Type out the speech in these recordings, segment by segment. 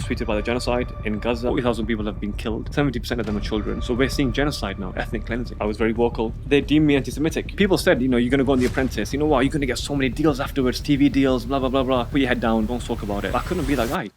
tweeted by the genocide in Gaza. 40,000 people have been killed. 70% of them are children. So we're seeing genocide now, ethnic cleansing. I was very vocal. They deemed me anti-Semitic. People said, you're going to go on The Apprentice. You know what? You're going to get so many deals afterwards, TV deals, blah, blah, blah, blah. Put your head down. Don't talk about it. But I couldn't be that guy.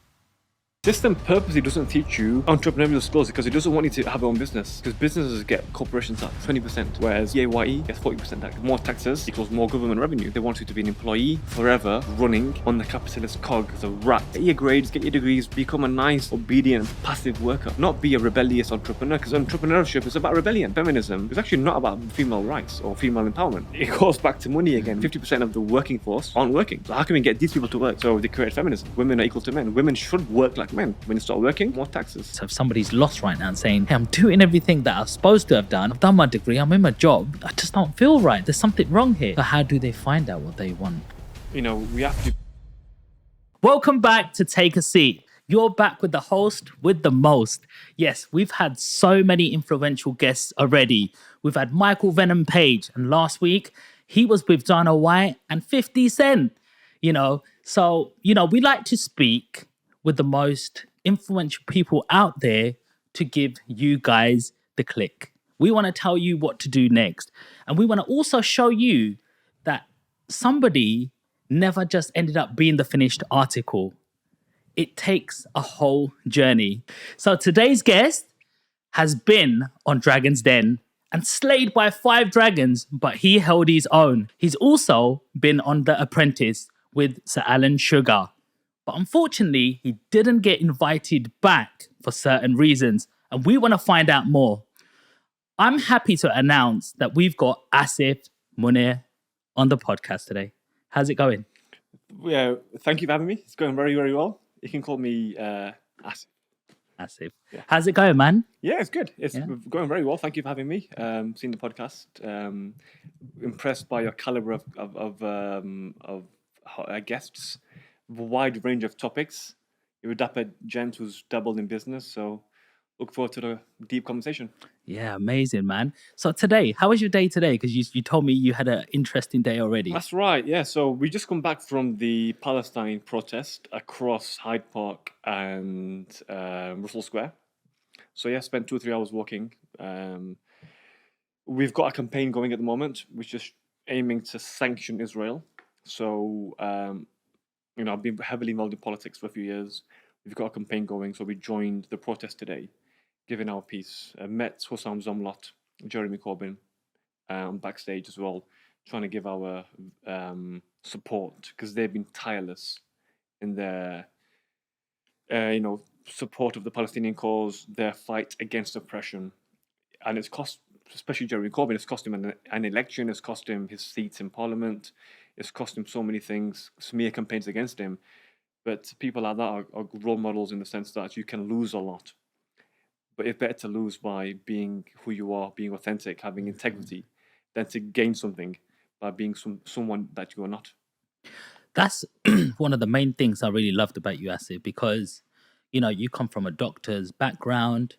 System purposely doesn't teach you entrepreneurial skills because it doesn't want you to have your own business. Because businesses get corporation tax 20%, whereas PAYE gets 40% tax. More taxes equals more government revenue. They want you to be an employee forever, running on the capitalist cog as a rat. Get your grades, get your degrees, become a nice, obedient, passive worker. Not be a rebellious entrepreneur, because entrepreneurship is about rebellion. Feminism is actually not about female rights or female empowerment. It goes back to money again. 50% of the working force aren't working. So how can we get these people to work? So they create feminism. Women are equal to men. Women should work like men. When you start working, more taxes. So if somebody's lost right now and saying, hey, I'm doing everything that I was supposed to have done, I've done my degree, I'm in my job, I just don't feel right. There's something wrong here. So how do they find out what they want? We have to... Welcome back to Take a Seat. You're back with the host with the most. Yes, we've had so many influential guests already. We've had Michael Venom Page, and last week he was with Dana White and 50 Cent. So we like to speak with the most influential people out there to give you guys the click. We want to tell you what to do next. And we want to also show you that somebody never just ended up being the finished article. It takes a whole journey. So today's guest has been on Dragon's Den and slayed by 5 dragons, but he held his own. He's also been on The Apprentice with Sir Alan Sugar. But unfortunately, he didn't get invited back for certain reasons, and we want to find out more. I'm happy to announce that we've got Asif Munaf on the podcast today. How's it going? Yeah, thank you for having me. It's going very, very well. You can call me Asif. Asif. Yeah. How's it going, man? Yeah, it's good. It's going very well. Thank you for having me. Seen the podcast. Impressed by your caliber of guests. A wide range of topics. You're a dapper gent who's dabbled in business, so look forward to the deep conversation. Yeah, amazing, man. So today, how was your day today? Because you told me you had an interesting day already. That's right, yeah. So we just come back from the Palestine protest across Hyde Park and Russell Square. So yeah, spent 2 or 3 hours walking. We've got a campaign going at the moment, which is aiming to sanction Israel. So... I've been heavily involved in politics for a few years. We've got a campaign going, so we joined the protest today, giving our piece. Met Hussam Zomlot, Jeremy Corbyn, backstage as well, trying to give our support, because they've been tireless in their, support of the Palestinian cause, their fight against oppression. And it's cost, especially Jeremy Corbyn, it's cost him an election, it's cost him his seats in Parliament, it's cost him so many things, smear campaigns against him. But people like that are role models in the sense that you can lose a lot. But it's better to lose by being who you are, being authentic, having integrity, than to gain something by being someone that you are not. That's one of the main things I really loved about you, Asif, because, you come from a doctor's background.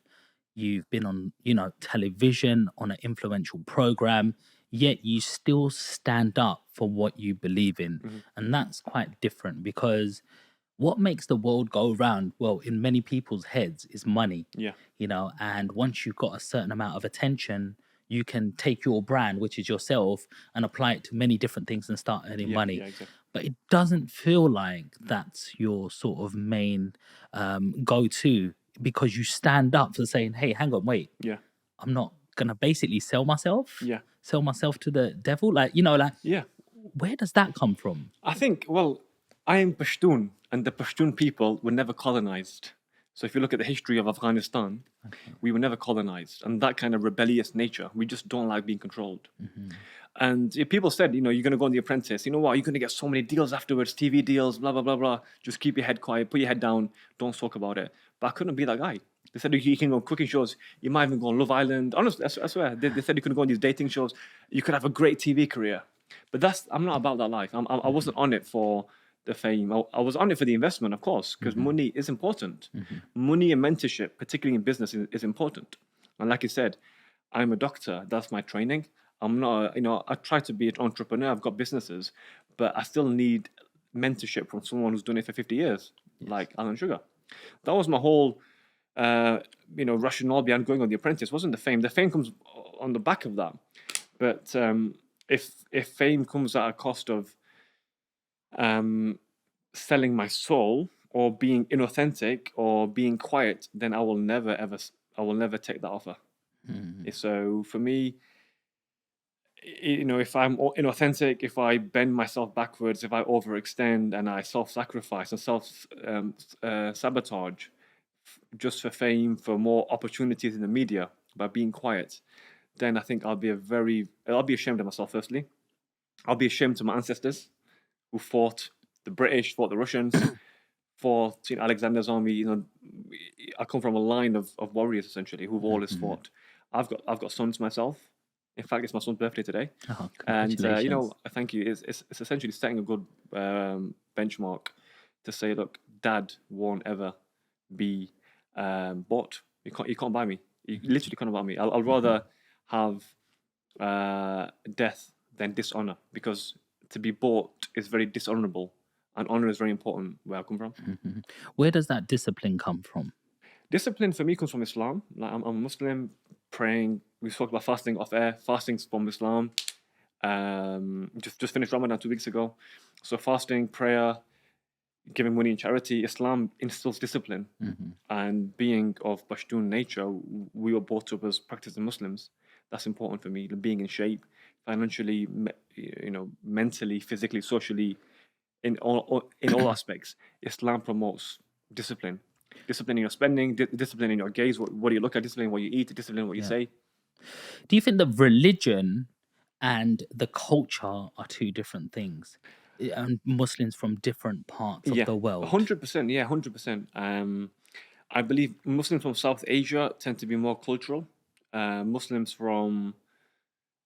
You've been on, television, on an influential program, yet you still stand up for what you believe in. Mm-hmm. And that's quite different, because what makes the world go round, well, in many people's heads, is money. Yeah. And once you've got a certain amount of attention, you can take your brand, which is yourself, and apply it to many different things and start earning money. Yeah, exactly. But it doesn't feel like that's your sort of main go-to, because you stand up for saying, hey, hang on, wait. Yeah. I'm not going to basically sell myself. Yeah. Sell myself to the devil. Yeah. Where does that come from? I think, I am Pashtun, and the Pashtun people were never colonized. So if you look at the history of Afghanistan, we were never colonized. And that kind of rebellious nature, we just don't like being controlled. Mm-hmm. And if people said, you're going to go on The Apprentice, you know what, you're going to get so many deals afterwards, TV deals, blah, blah, blah, blah. Just keep your head quiet, put your head down, don't talk about it. But I couldn't be that guy. They said you can go on cooking shows, you might even go on Love Island. Honestly, I swear, they said you could go on these dating shows, you could have a great TV career. But I'm not about that life. I wasn't on it for the fame. I was on it for the investment, of course, because money is important. Mm-hmm. Money and mentorship, particularly in business, is important. And like you said, I'm a doctor. That's my training. I'm not, I try to be an entrepreneur. I've got businesses, but I still need mentorship from someone who's done it for 50 years, like Alan Sugar. That was my whole, rationale behind going on The Apprentice. Wasn't the fame. The fame comes on the back of that. But if fame comes at a cost of selling my soul or being inauthentic or being quiet, then I will never ever take that offer. So for me, if I'm inauthentic, if I bend myself backwards, if I overextend and I self-sacrifice and sabotage just for fame, for more opportunities in the media by being quiet, then I think I'll be ashamed of myself. Firstly, I'll be ashamed of my ancestors who fought the British, fought the Russians, fought Alexander's army. I come from a line of warriors essentially who've always fought. I've got sons myself. In fact, it's my son's birthday today, and thank you. It's essentially setting a good benchmark to say, look, Dad won't ever be bought. You can't buy me. You literally can't buy me. I'll rather have death than dishonor, because to be bought is very dishonorable, and honor is very important where I come from. Where does that discipline come from? Discipline for me comes from Islam. Like I'm a Muslim, praying. We spoke about fasting off air. Fasting's from Islam. Just finished Ramadan 2 weeks ago. So fasting, prayer, giving money in charity. Islam instills discipline. And being of Pashtun nature, we were brought up as practicing Muslims. That's important for me. Being in shape, financially, mentally, physically, socially, in all aspects. Islam promotes discipline. Discipline in your spending, discipline in your gaze, what do you look at, discipline in what you eat, discipline in what you say. Do you think the religion and the culture are two different things? And Muslims from different parts of the world? 100%, yeah, 100%. I believe Muslims from South Asia tend to be more cultural. Muslims from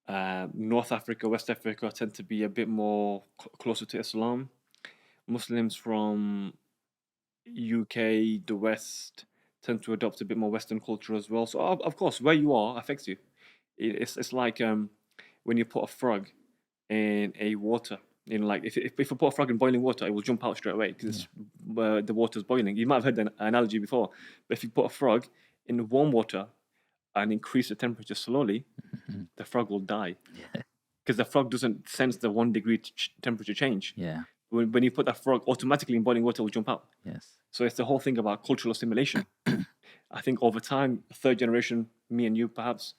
North Africa, West Africa tend to be a bit more closer to Islam. Muslims from UK, the West, tend to adopt a bit more Western culture as well. So of course, where you are affects you. It's like when you put a frog in a water. Like if you put a frog in boiling water, it will jump out straight away because the water's boiling. You might have heard the analogy before, but if you put a frog in warm water and increase the temperature slowly, the frog will die because the frog doesn't sense the 1 degree temperature change. Yeah. When you put that frog automatically in boiling water, it will jump out. Yes. So it's the whole thing about cultural assimilation. I think over time, third generation, me and you perhaps,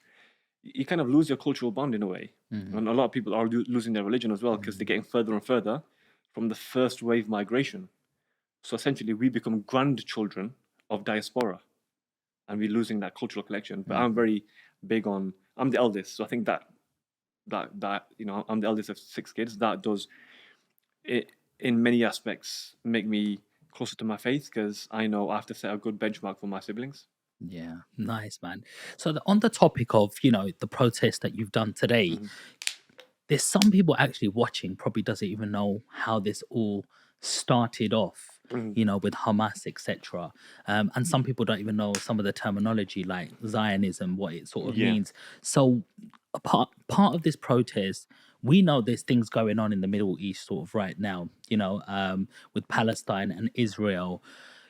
you kind of lose your cultural bond in a way. And a lot of people are losing their religion as well because they're getting further and further from the first wave migration. So essentially, we become grandchildren of diaspora and we're losing that cultural connection. But I'm very big on, I'm the eldest. So I think that I'm the eldest of 6 kids. That does, it in many aspects, make me closer to my faith because I know I have to set a good benchmark for my siblings. Yeah, nice, man. So on the topic of, the protest that you've done today, there's some people actually watching probably doesn't even know how this all started off, with Hamas, etc. And some people don't even know some of the terminology like Zionism, what it sort of means. So a part of this protest, we know there's things going on in the Middle East sort of right now, with Palestine and Israel.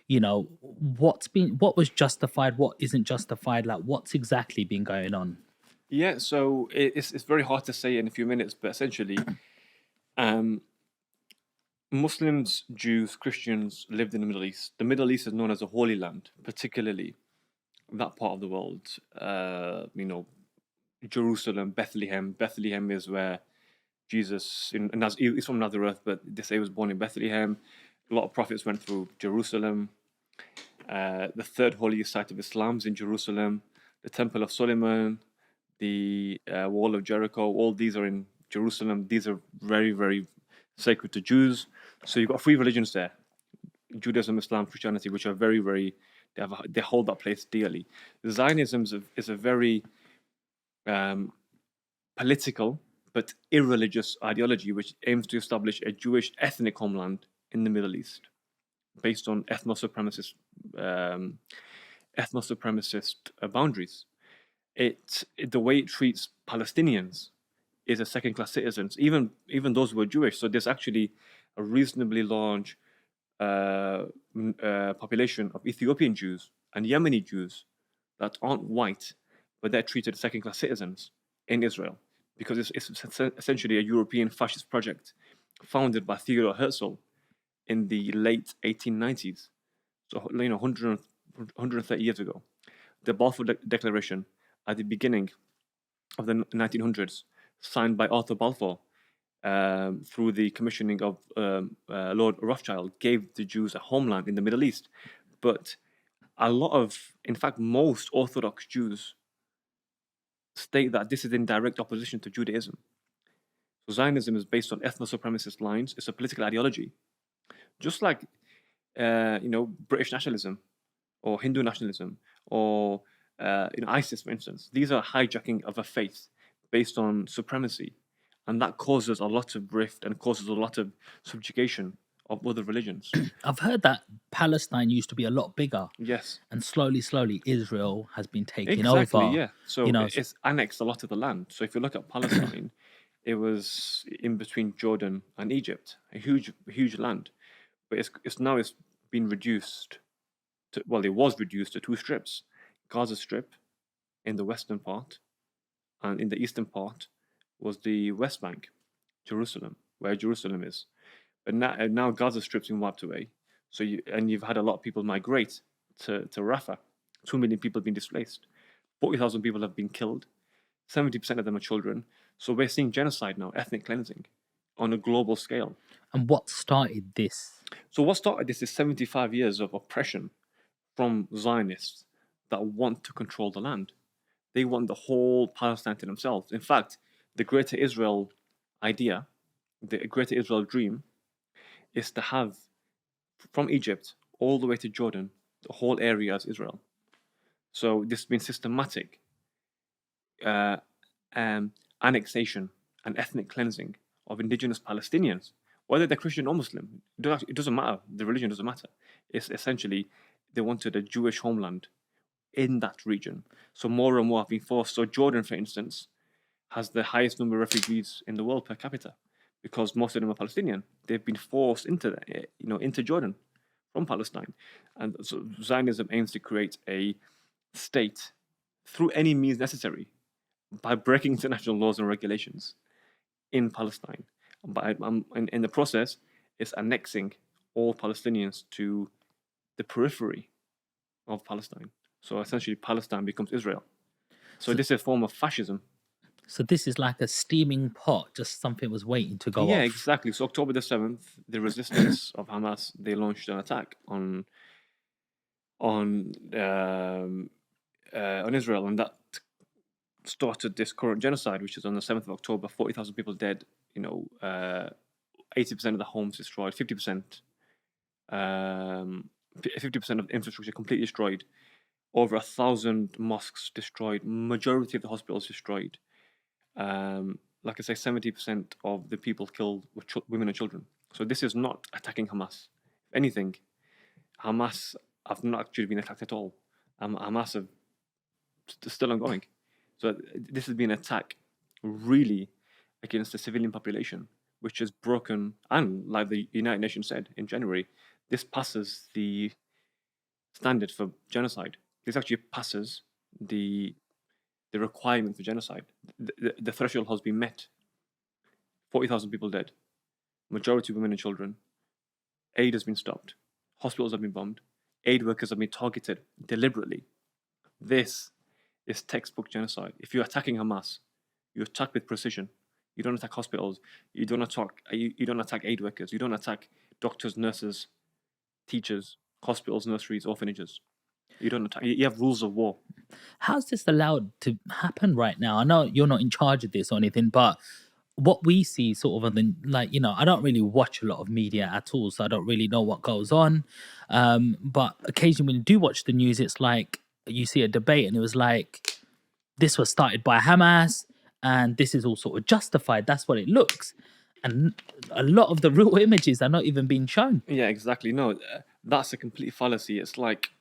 What was justified, what isn't justified, like what's exactly been going on? Yeah, so it's very hard to say in a few minutes, but essentially, Muslims, Jews, Christians lived in the Middle East. The Middle East is known as a Holy Land, particularly that part of the world. Jerusalem, Bethlehem. Bethlehem is where Jesus, he's from Nazareth, but they say he was born in Bethlehem. A lot of prophets went through Jerusalem. The third holiest site of Islam is in Jerusalem. The Temple of Solomon, the Wall of Jericho, all these are in Jerusalem. These are very, very sacred to Jews. So you've got 3 religions there: Judaism, Islam, Christianity, which are very, very, they hold that place dearly. Zionism is a very political but irreligious ideology which aims to establish a Jewish ethnic homeland in the Middle East based on ethno-supremacist boundaries. The way it treats Palestinians is as second-class citizens, even those who are Jewish. So there's actually a reasonably large population of Ethiopian Jews and Yemeni Jews that aren't white, but they're treated as second-class citizens in Israel because it's essentially a European fascist project founded by Theodor Herzl in the late 1890s. So, 130 years ago. The Balfour Declaration at the beginning of the 1900s, signed by Arthur Balfour through the commissioning of Lord Rothschild, gave the Jews a homeland in the Middle East. But in fact, most Orthodox Jews state that this is in direct opposition to Judaism. So Zionism is based on ethno-supremacist lines. It's a political ideology. Just like, British nationalism or Hindu nationalism or ISIS, for instance. These are hijacking of a faith based on supremacy. And that causes a lot of rift and causes a lot of subjugation of other religions. I've heard that Palestine used to be a lot bigger, Yes. and slowly, Israel has been taking Exactly, over. yeah. So it's annexed a lot of the land. So if you look at Palestine, it was in between Jordan and Egypt, a huge land. But it's been reduced to, well, it was reduced to two strips: Gaza Strip in the western part, and in the eastern part was the West Bank, Jerusalem, where Jerusalem is. But now Gaza Strip's been wiped away. So you've had a lot of people migrate to Rafah. 2 million people have been displaced. 40,000 people have been killed. 70% of them are children. So we're seeing genocide now, ethnic cleansing, on a global scale. And what started this? So what started this is 75 years of oppression from Zionists that want to control the land. They want the whole Palestine to themselves. In fact, the Greater Israel idea, the Greater Israel dream, is to have from Egypt all the way to Jordan, the whole area as Israel. So this has been systematic annexation and ethnic cleansing of indigenous Palestinians, whether they're Christian or Muslim. It doesn't matter. The religion doesn't matter. It's essentially they wanted a Jewish homeland in that region. So more and more have been forced. So Jordan, for instance, has the highest number of refugees in the world per capita because most of them are Palestinian. They've been forced into Jordan from Palestine. And so Zionism aims to create a state through any means necessary by breaking international laws and regulations in Palestine. In the process, it's annexing all Palestinians to the periphery of Palestine. So essentially, Palestine becomes Israel. So this is a form of fascism. So this is like a steaming pot, just something was waiting to go off. Yeah, exactly. So October the 7th, the resistance of Hamas, they launched an attack on Israel, and that started this current genocide, which is on the 7th of October, 40,000 people dead, 80% of the homes destroyed, 50% of infrastructure completely destroyed, over 1,000 mosques destroyed, majority of the hospitals destroyed. Like I say, 70% of the people killed were women and children. So this is not attacking Hamas. If anything, Hamas have not actually been attacked at all. Hamas have still ongoing. So this has been an attack really against the civilian population, which is broken. And like the United Nations said in January, this passes the standard for genocide. This actually passes the requirement for genocide. The threshold has been met. 40,000 people dead, majority women and children. Aid has been stopped. Hospitals have been bombed. Aid workers have been targeted deliberately. This is textbook genocide. If you're attacking Hamas, you attack with precision. You don't attack hospitals. You don't attack aid workers. You don't attack doctors, nurses, teachers, hospitals, nurseries, orphanages. You don't attack. You have rules of war. How's this allowed to happen right now? I know you're not in charge of this or anything, but what we see sort of, I don't really watch a lot of media at all, so I don't really know what goes on. But occasionally when you do watch the news, it's like you see a debate and it was like, this was started by Hamas and this is all sort of justified. That's what it looks. And a lot of the real images are not even being shown. Yeah, exactly. No, that's a complete fallacy. It's like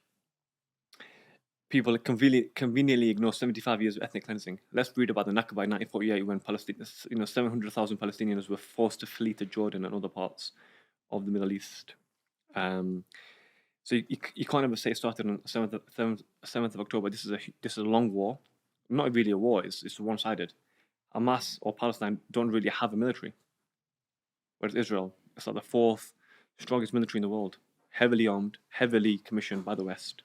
people conveniently ignore 75 years of ethnic cleansing. Let's read about the Nakba in 1948 when 700,000 Palestinians were forced to flee to Jordan and other parts of the Middle East. So you can't ever say it started on 7th of October. This is a long war, not really a war. It's one-sided. Hamas or Palestine don't really have a military, whereas Israel, it's like the fourth strongest military in the world, heavily armed, heavily commissioned by the West.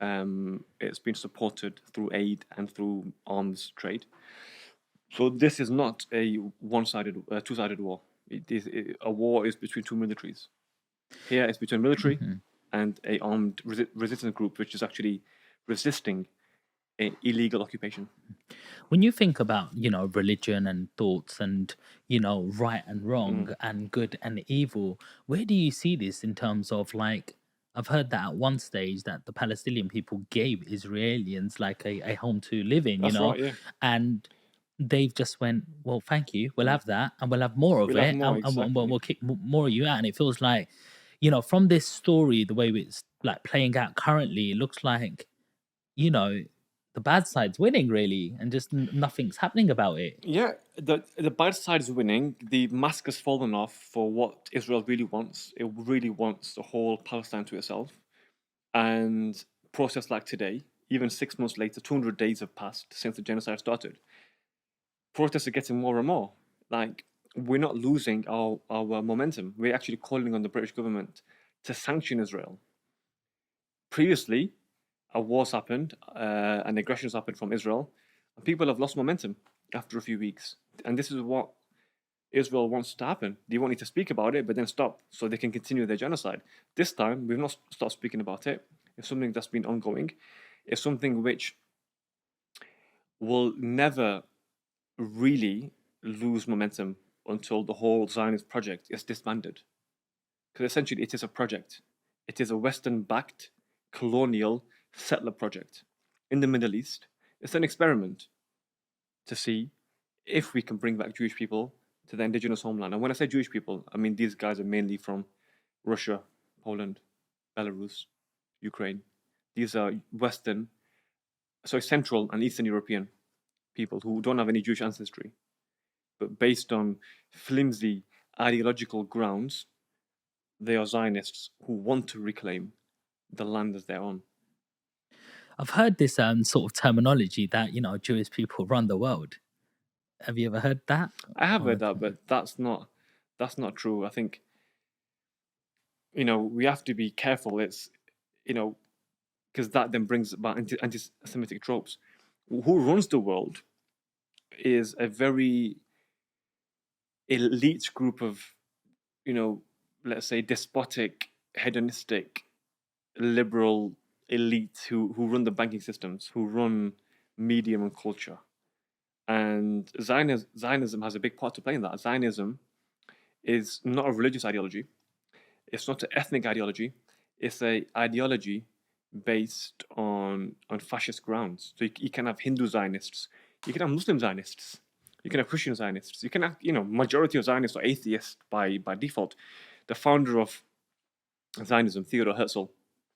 It's been supported through aid and through arms trade. So this is not a one-sided, two-sided war. A war is between two militaries. Here it's between military and a armed resistance group, which is actually resisting an illegal occupation. When you think about, religion and thoughts and, right and wrong and good and evil, where do you see this in terms of like, I've heard that at one stage that the Palestinian people gave Israelis like a home to live in, That's right, yeah. and they've just went, well, thank you, we'll have that and we'll have more of We'll have it, more, and exactly. we'll kick more of you out. And it feels like, from this story, the way it's like playing out currently, it looks like, the bad side's winning really, and just nothing's happening about it. Yeah, the bad side is winning. The mask has fallen off for what Israel really wants. It really wants the whole Palestine to itself. And process like today, even 6 months later, 200 days have passed since the genocide started. Protests are getting more and more. Like, we're not losing our momentum. We're actually calling on the British government to sanction Israel. Previously, a war's happened, and aggressions happened from Israel, and people have lost momentum after a few weeks. And this is what Israel wants to happen. They want you to speak about it, but then stop so they can continue their genocide. This time, we've not stopped speaking about it. It's something that's been ongoing. It's something which will never really lose momentum until the whole Zionist project is disbanded. Because essentially, it is a project. It is a Western-backed colonial settler project in the Middle East. It's an experiment to see if we can bring back Jewish people to the indigenous homeland. And when I say Jewish people, I mean these guys are mainly from Russia, Poland, Belarus, Ukraine. These are Central and Eastern European people who don't have any Jewish ancestry, but based on flimsy ideological grounds, they are Zionists who want to reclaim the land as their own. I've heard this sort of terminology that Jewish people run the world. Have you ever heard that? I have heard that, but that's not true. I think we have to be careful. It's because that then brings about anti-Semitic tropes. Who runs the world is a very elite group of let's say despotic, hedonistic, liberal elite who run the banking systems, who run media and culture. And Zionism has a big part to play in that. Zionism is not a religious ideology. It's not an ethnic ideology. It's an ideology based on fascist grounds. So you can have Hindu Zionists, you can have Muslim Zionists, you can have Christian Zionists, you can have majority of Zionists are atheists by default. The founder of Zionism, Theodor Herzl,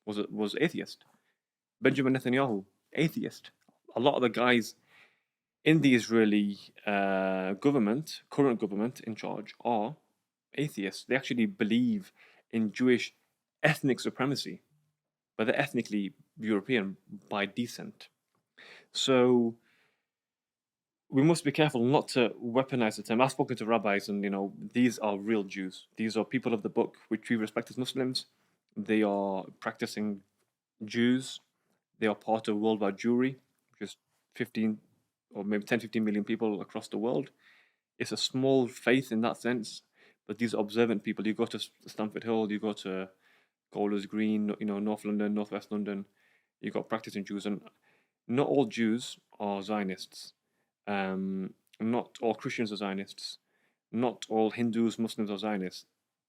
was atheist. Benjamin Netanyahu, atheist. A lot of the guys in the Israeli current government in charge, are atheists. They actually believe in Jewish ethnic supremacy, but they're ethnically European by descent. So we must be careful not to weaponize the term. I've spoken to rabbis, and these are real Jews. These are people of the book, which we respect as Muslims. They are practicing Jews. They are part of worldwide Jewry, which is 15 or maybe 10, 15 million people across the world. It's a small faith in that sense, but these are observant people. You go to Stamford Hill, you go to Golders Green, North London, Northwest London, you got practicing Jews, and not all Jews are Zionists. Not all Christians are Zionists. Not all Hindus, Muslims are Zionists.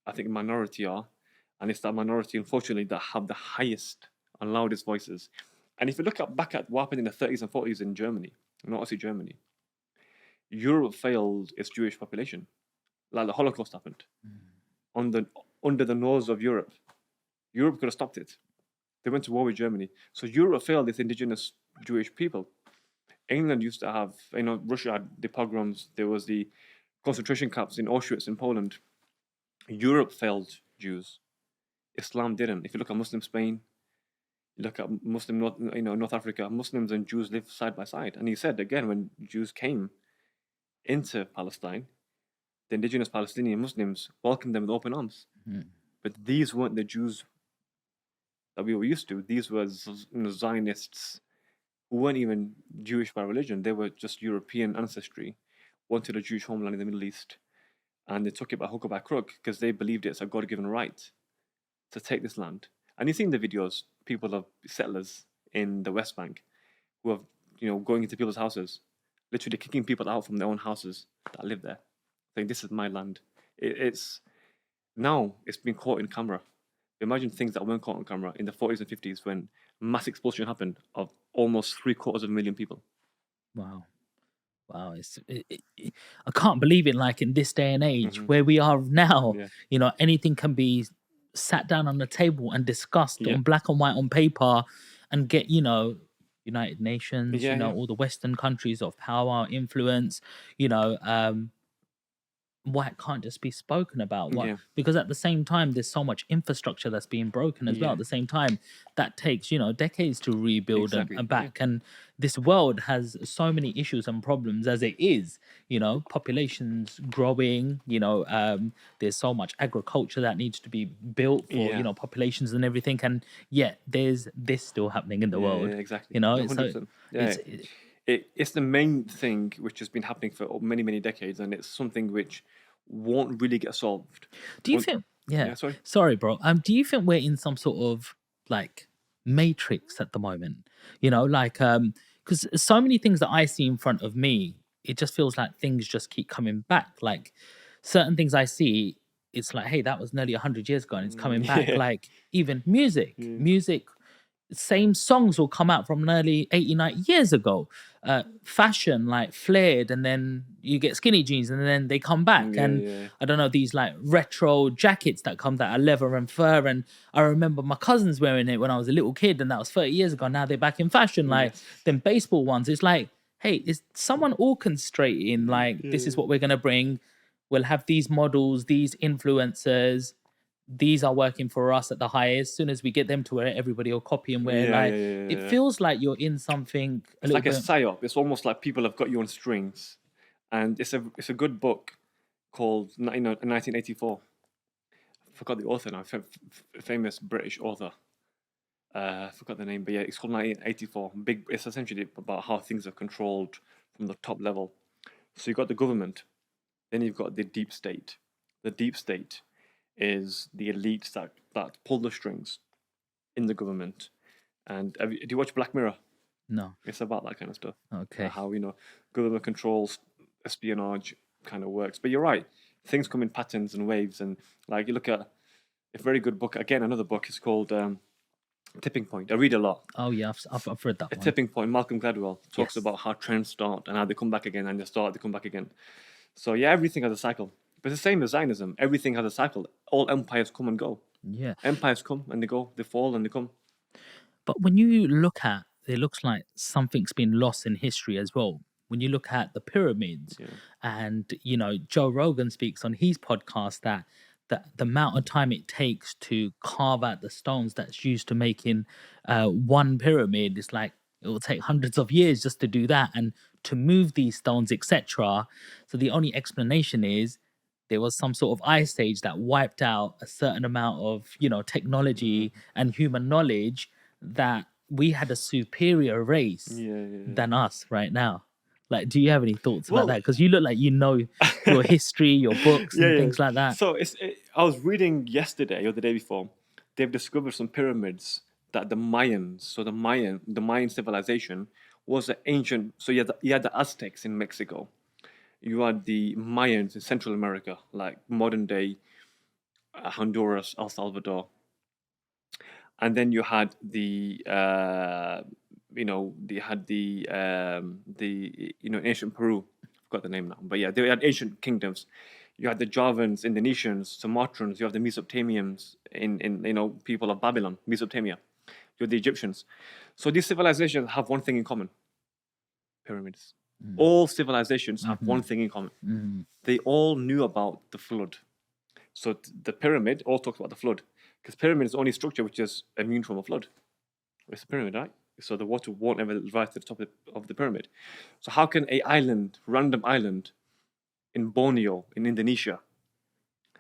I think a minority are, and it's that minority, unfortunately, that have the highest and loudest voices. And if you look back at what happened in the 30s and 40s in Germany, not only Germany, Europe failed its Jewish population. Like the Holocaust happened. Under the nose of Europe. Europe could have stopped it. They went to war with Germany. So Europe failed its indigenous Jewish people. England used to have, Russia had the pogroms. There was the concentration camps in Auschwitz in Poland. Europe failed Jews. Islam didn't. If you look at Muslim Spain, you look at Muslim North Africa, Muslims and Jews live side by side. And he said again, when Jews came into Palestine, the indigenous Palestinian Muslims welcomed them with open arms. But these weren't the Jews that we were used to. These were Zionists who weren't even Jewish by religion. They were just European ancestry, wanted a Jewish homeland in the Middle East, and they took it by hook or by crook because they believed it's a God-given right to take this land. And you've seen the videos, people of settlers in the West Bank who are, going into people's houses, literally kicking people out from their own houses that live there, saying, this is my land. It's been caught in camera. Imagine things that weren't caught on camera in the 40s and 50s when mass expulsion happened of almost 750,000 people. Wow. I can't believe it. Like in this day and age where we are now, anything can be sat down on the table and discussed on black and white on paper and get, United Nations, all the Western countries of power, influence, why it can't just be spoken about. Because at the same time there's so much infrastructure that's being broken as well. At the same time that takes decades to rebuild and back, and this world has so many issues and problems as it is. Populations growing, there's so much agriculture that needs to be built for populations and everything, and yet there's this still happening in the world. Exactly. So it's the main thing which has been happening for many decades, and it's something which won't really get solved. Do you think? Sorry, bro. Do you think we're in some sort of like matrix at the moment? Because so many things that I see in front of me, it just feels like things just keep coming back. Like certain things I see, it's like, hey, that was nearly 100 years ago, and it's coming back. Like even music. Same songs will come out from nearly 89 years ago. Fashion, like flared, and then you get skinny jeans, and then they come back. I don't know, these like retro jackets that come that are leather and fur. And I remember my cousins wearing it when I was a little kid, and that was 30 years ago. Now they're back in fashion, like them baseball ones. It's like, hey, is someone orchestrating, like, this is what we're going to bring. We'll have these models, these influencers. These are working for us at the highest. As soon as we get them to wear it, everybody will copy and wear. It feels like you're in something. It's like a psyop. It's almost like people have got you on strings, and it's a good book called 1984. I forgot the author now. Famous British author. I forgot the name, but it's called 1984. It's essentially about how things are controlled from the top level. So you've got the government, then you've got the deep state. The deep state is the elites that pull the strings in the government. And do you watch Black Mirror? No. It's about that kind of stuff. Okay. How government controls, espionage kind of works. But you're right, things come in patterns and waves. And like you look at a very good book, again, another book is called Tipping Point. I read a lot. Oh yeah, I've read that one. Tipping Point. Malcolm Gladwell talks about how trends start and how they come back again, and they come back again. So everything has a cycle. But it's the same as Zionism. Everything has a cycle. All empires come and go. Yeah. Empires come and they go. They fall and they come. But when you look at, it looks like something's been lost in history as well. When you look at the pyramids, and Joe Rogan speaks on his podcast that the amount of time it takes to carve out the stones that's used to making one pyramid is like, it will take hundreds of years just to do that, and to move these stones, etc. So the only explanation is there was some sort of ice age that wiped out a certain amount of technology and human knowledge, that we had a superior race than us right now. Like, do you have any thoughts about that? Because you look like your history, your books and things like that. So I was reading yesterday or the day before, they've discovered some pyramids that the Mayans, the Mayan civilization was an ancient. So you had the Aztecs in Mexico. You had the Mayans in Central America, like modern day Honduras, El Salvador. And then you had ancient Peru. I forgot the name now, but they had ancient kingdoms. You had the Javans, Indonesians, Sumatrans. You have the Mesopotamians in people of Babylon, Mesopotamia. You have the Egyptians. So these civilizations have one thing in common: pyramids. All civilizations have one thing in common. They all knew about the flood. So the pyramid all talks about the flood. Because pyramid is the only structure which is immune from a flood. It's a pyramid, right? So the water won't ever rise to the top of the pyramid. So how can a random island in Borneo, in Indonesia,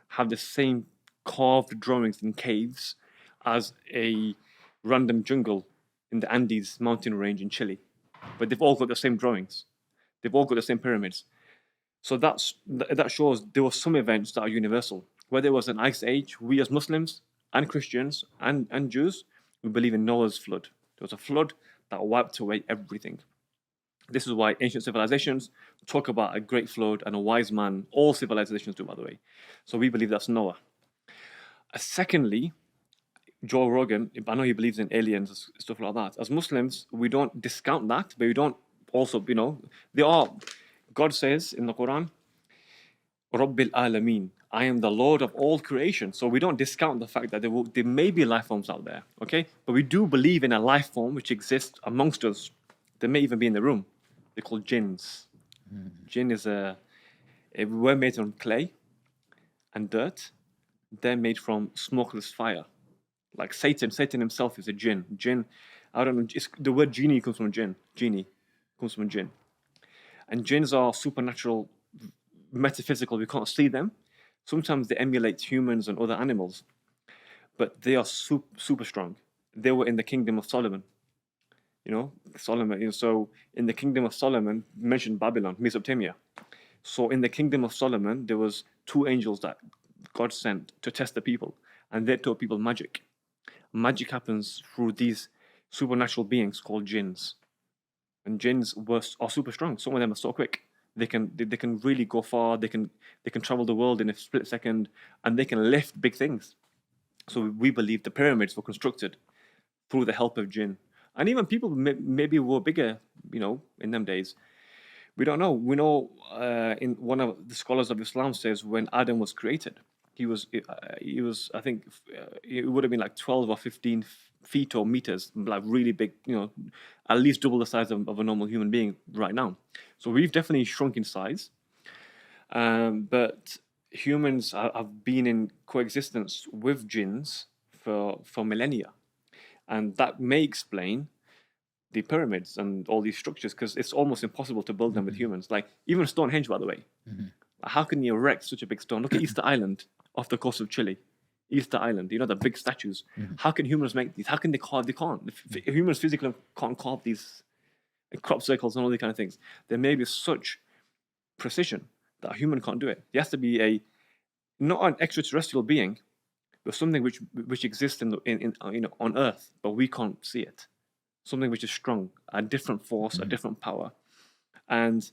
have the same carved drawings in caves as a random jungle in the Andes mountain range in Chile? But they've all got the same drawings. They've all got the same pyramids. So that shows there were some events that are universal. Whether it was an ice age, we as Muslims and Christians and Jews, we believe in Noah's flood. There was a flood that wiped away everything. This is why ancient civilizations talk about a great flood and a wise man. All civilizations do, by the way. So we believe that's Noah. Secondly, Joe Rogan, I know he believes in aliens and stuff like that. As Muslims, we don't discount that, but we don't also, God says in the Quran, Rabbil Alameen, I am the Lord of all creation. So we don't discount the fact that there may be life forms out there, okay? But we do believe in a life form which exists amongst us. They may even be in the room. They're called jinns. Jinn is we're made from clay and dirt. They're made from smokeless fire. Like Satan himself is a jinn. Jinn, I don't know, the word genie comes from jinn. Genie comes from jinn. And jinns are supernatural, metaphysical. We can't see them. Sometimes they emulate humans and other animals, but they are super strong. They were in the kingdom of Solomon. So in the kingdom of Solomon, mentioned Babylon, Mesopotamia. So in the kingdom of Solomon, there was 2 angels that God sent to test the people, and they taught people magic. Magic happens through these supernatural beings called jinns. And jinns are super strong. Some of them are so quick. They can really go far. They can travel the world in a split second, and they can lift big things. So we believe the pyramids were constructed through the help of jinn. And even people maybe were bigger, in them days. We don't know. We know in one of the scholars of Islam says when Adam was created, he was I think it would have been like 12 or 15 feet or meters, like really big, at least double the size of a normal human being right now. So we've definitely shrunk in size. But humans have been in coexistence with jinns for millennia. And that may explain the pyramids and all these structures, because it's almost impossible to build them with humans. Like even Stonehenge, by the way. How can you erect such a big stone? Look at Easter Island off the coast of Chile. Easter Island, the big statues. How can humans make these? How can they carve? They can't. Humans physically can't carve these crop circles and all these kind of things. There may be such precision that a human can't do it. There has to be not an extraterrestrial being, but something which exists on Earth, but we can't see it. Something which is strong, a different force, a different power. And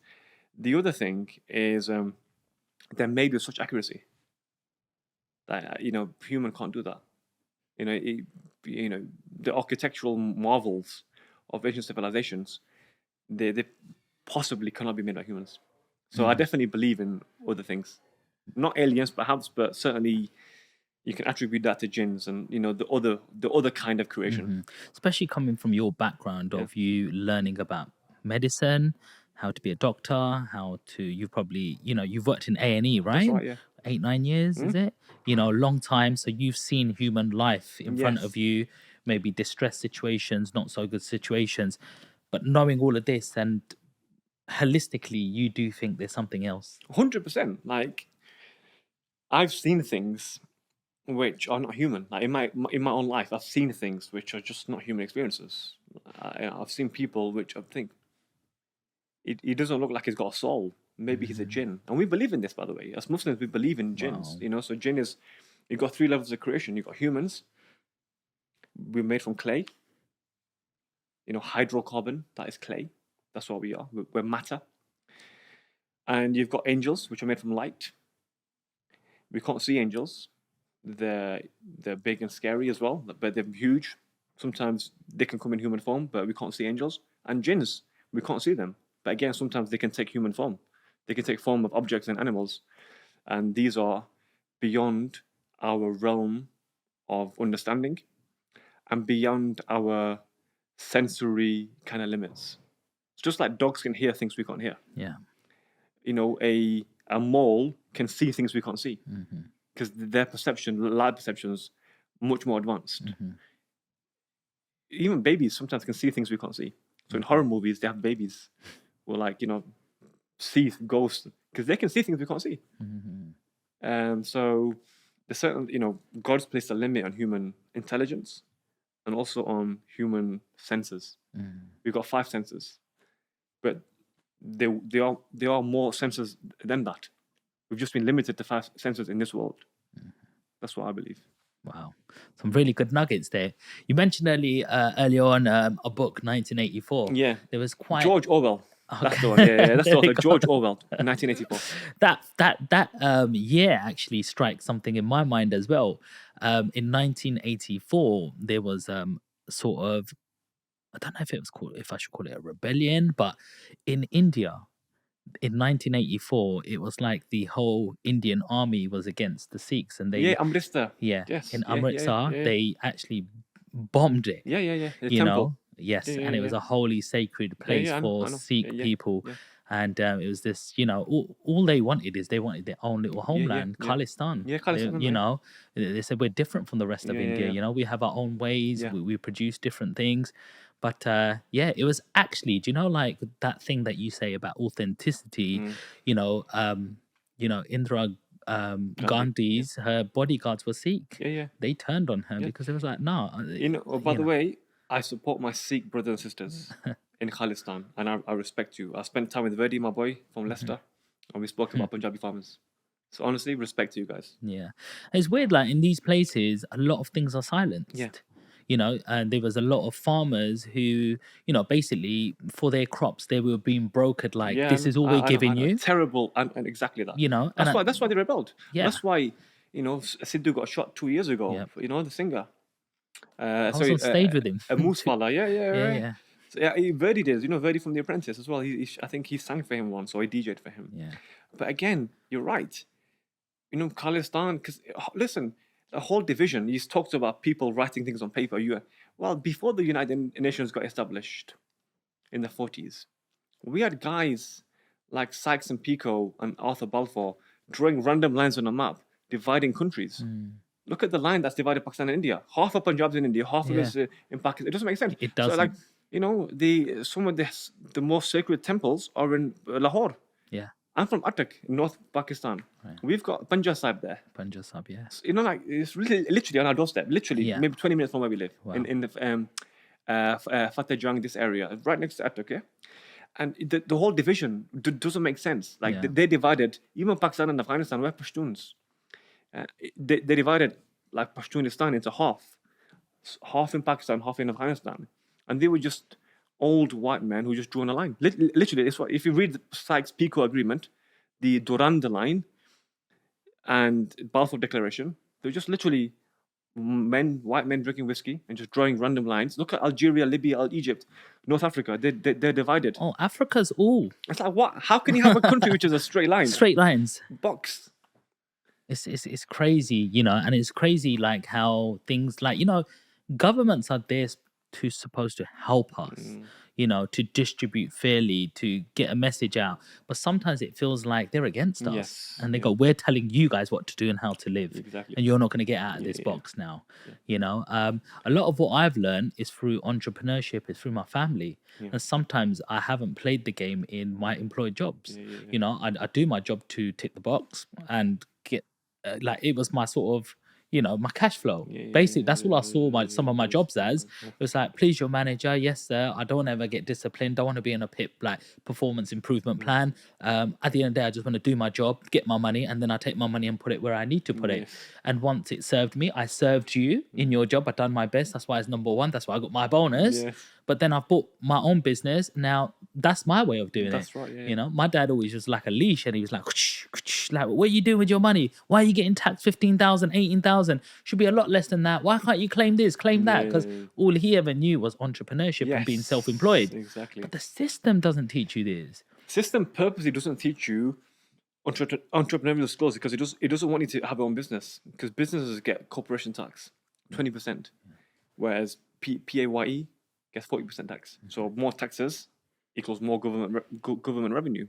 the other thing is there may be such accuracy that human can't do that. The architectural marvels of ancient civilizations, they possibly cannot be made by humans. So I definitely believe in other things, not aliens perhaps, but certainly you can attribute that to jinns and the other kind of creation. Especially coming from your background of you learning about medicine, how to be a doctor, you've probably you've worked in A&E, right? That's right, yeah. 8-9 years, is it? A long time. So you've seen human life in front of you, maybe distress situations, not so good situations. But knowing all of this, and holistically, you do think there's something else. 100%. Like, I've seen things which are not human. Like in my own life, I've seen things which are just not human experiences. I've seen people which I think he doesn't look like he's got a soul. Maybe he's a jinn. And we believe in this, by the way. As Muslims, we believe in jinns. Wow. So jinn is, you've got 3 levels of creation. You've got humans. We're made from clay. Hydrocarbon, that is clay. That's what we are. We're matter. And you've got angels, which are made from light. We can't see angels. They're big and scary as well, but they're huge. Sometimes they can come in human form, but we can't see angels. And jinns, we can't see them. But again, sometimes they can take human form. They can take form of objects and animals. And these are beyond our realm of understanding and beyond our sensory kind of limits. It's just like dogs can hear things we can't hear. Yeah. A mole can see things we can't see. Because their light perceptions much more advanced. Mm-hmm. Even babies sometimes can see things we can't see. So in horror movies, they have babies who like, see ghosts because they can see things we can't see. Mm-hmm. So there's certain, God's placed a limit on human intelligence and also on human senses. Mm. We've got 5 senses, but they are more senses than that. We've just been limited to 5 senses in this world. That's what I believe. Wow, some really good nuggets there. You mentioned earlier on a book, 1984. Yeah, There was quite George Orwell. Okay. That's the one. Yeah, that's the There author. we go. George Orwell, 1984. That year actually strikes something in my mind as well. In 1984, there was sort of, I don't know if I should call it a rebellion, but in India in 1984, it was like the whole Indian army was against the Sikhs, and Yeah, Amritsar. yeah, Yes. in Yeah, Amritsar, yeah. they actually bombed it. Yeah. The You temple. know, yes, Yeah, and it was yeah. a holy, sacred place I for know. Sikh Yeah. people. Yeah. And it was this, all they wanted is they wanted their own little homeland, yeah. Khalistan. Yeah, Khalistan, You right. know, they said we're different from the rest of Yeah, India. yeah. You know, we have our own ways. Yeah. We produce different things. But it was actually, do you know, like that thing that you say about authenticity? Mm. Indira Gandhi's her bodyguards were Sikh. Yeah. They turned on her Yeah. because it was like, no. By the way, I support my Sikh brothers and sisters in Khalistan, and I respect you. I spent time with Verdi, my boy from Leicester, and we spoke about Punjabi farmers. So honestly, respect to you guys. Yeah. It's weird, like in these places, a lot of things are silenced. Yeah. And there was a lot of farmers who, basically for their crops, they were being brokered like, Yeah, this is all we're giving you. Terrible, and exactly that. That's why they rebelled. Yeah. That's why, Sidhu got shot 2 years ago. Yep. The singer. I was on stage with him. Moose Fala. Yeah. Yeah. So, Verdi did. Verdi from The Apprentice as well. I think he sang for him once, or he DJ'd for him. Yeah. But again, you're right. Khalistan, because listen, the whole division, he's talked about people writing things on paper. Before the United Nations got established in the 40s, we had guys like Sykes and Picot and Arthur Balfour drawing random lines on a map, dividing countries. Look at the line that's divided Pakistan and India. Half of Punjab's in India, half of it's in Pakistan. It doesn't make sense. It doesn't. So some of the most sacred temples are in Lahore. Yeah. I'm from Attock, in North Pakistan. Right. We've got Punjab Sahib there. Punjab Sahib, yeah. So, it's really literally on our doorstep. Literally, maybe 20 minutes from where we live. Wow. In the Fateh Jang, this area, right next to Attock, yeah? And the whole division doesn't make sense. Like, they divided, even Pakistan and Afghanistan, we're Pashtuns. They divided, like, Pashtunistan into half in Pakistan, half in Afghanistan. And they were just old white men who just drew on a line. Literally, it's what, if you read the Sykes-Picot Agreement, the Durand Line, and Balfour Declaration, they're just literally white men drinking whiskey and just drawing random lines. Look at Algeria, Libya, Egypt, North Africa. They're divided. Oh, Africa's all. It's like, what? How can you have a country which is a straight line? Straight lines. Box. It's crazy, and it's crazy like how things like, governments are there supposed to help us, to distribute fairly, to get a message out. But sometimes it feels like they're against us. Yes, and they go, we're telling you guys what to do and how to live. Exactly. And you're not going to get out of this box now. Yeah. A lot of what I've learned is through entrepreneurship, is through my family. Yeah. And sometimes I haven't played the game in my employed jobs. Yeah. I do my job to tick the box and get, it was my sort of, my cash flow. Basically, that's all I saw some of my jobs as. It was like, please, your manager, yes, sir. I don't want to ever get disciplined. Don't want to be in a PIP, like performance improvement plan. At the end of the day, I just want to do my job, get my money, and then I take my money and put it where I need to put it. And once it served me, I served you in your job. I've done my best. That's why it's number one. That's why I got my bonus. But then I've bought my own business. Now that's my way of doing it. That's right. Yeah. My dad always was like a leash, and he was like, what are you doing with your money? Why are you getting taxed 15,000, 18,000? Should be a lot less than that. Why can't you claim this, claim that? Because all he ever knew was entrepreneurship and being self-employed. Exactly. But the system doesn't teach you this. System purposely doesn't teach you entrepreneurial skills because it doesn't want you to have your own business, because businesses get corporation tax 20%, whereas PAYE gets 40% tax. So more taxes equals more government revenue.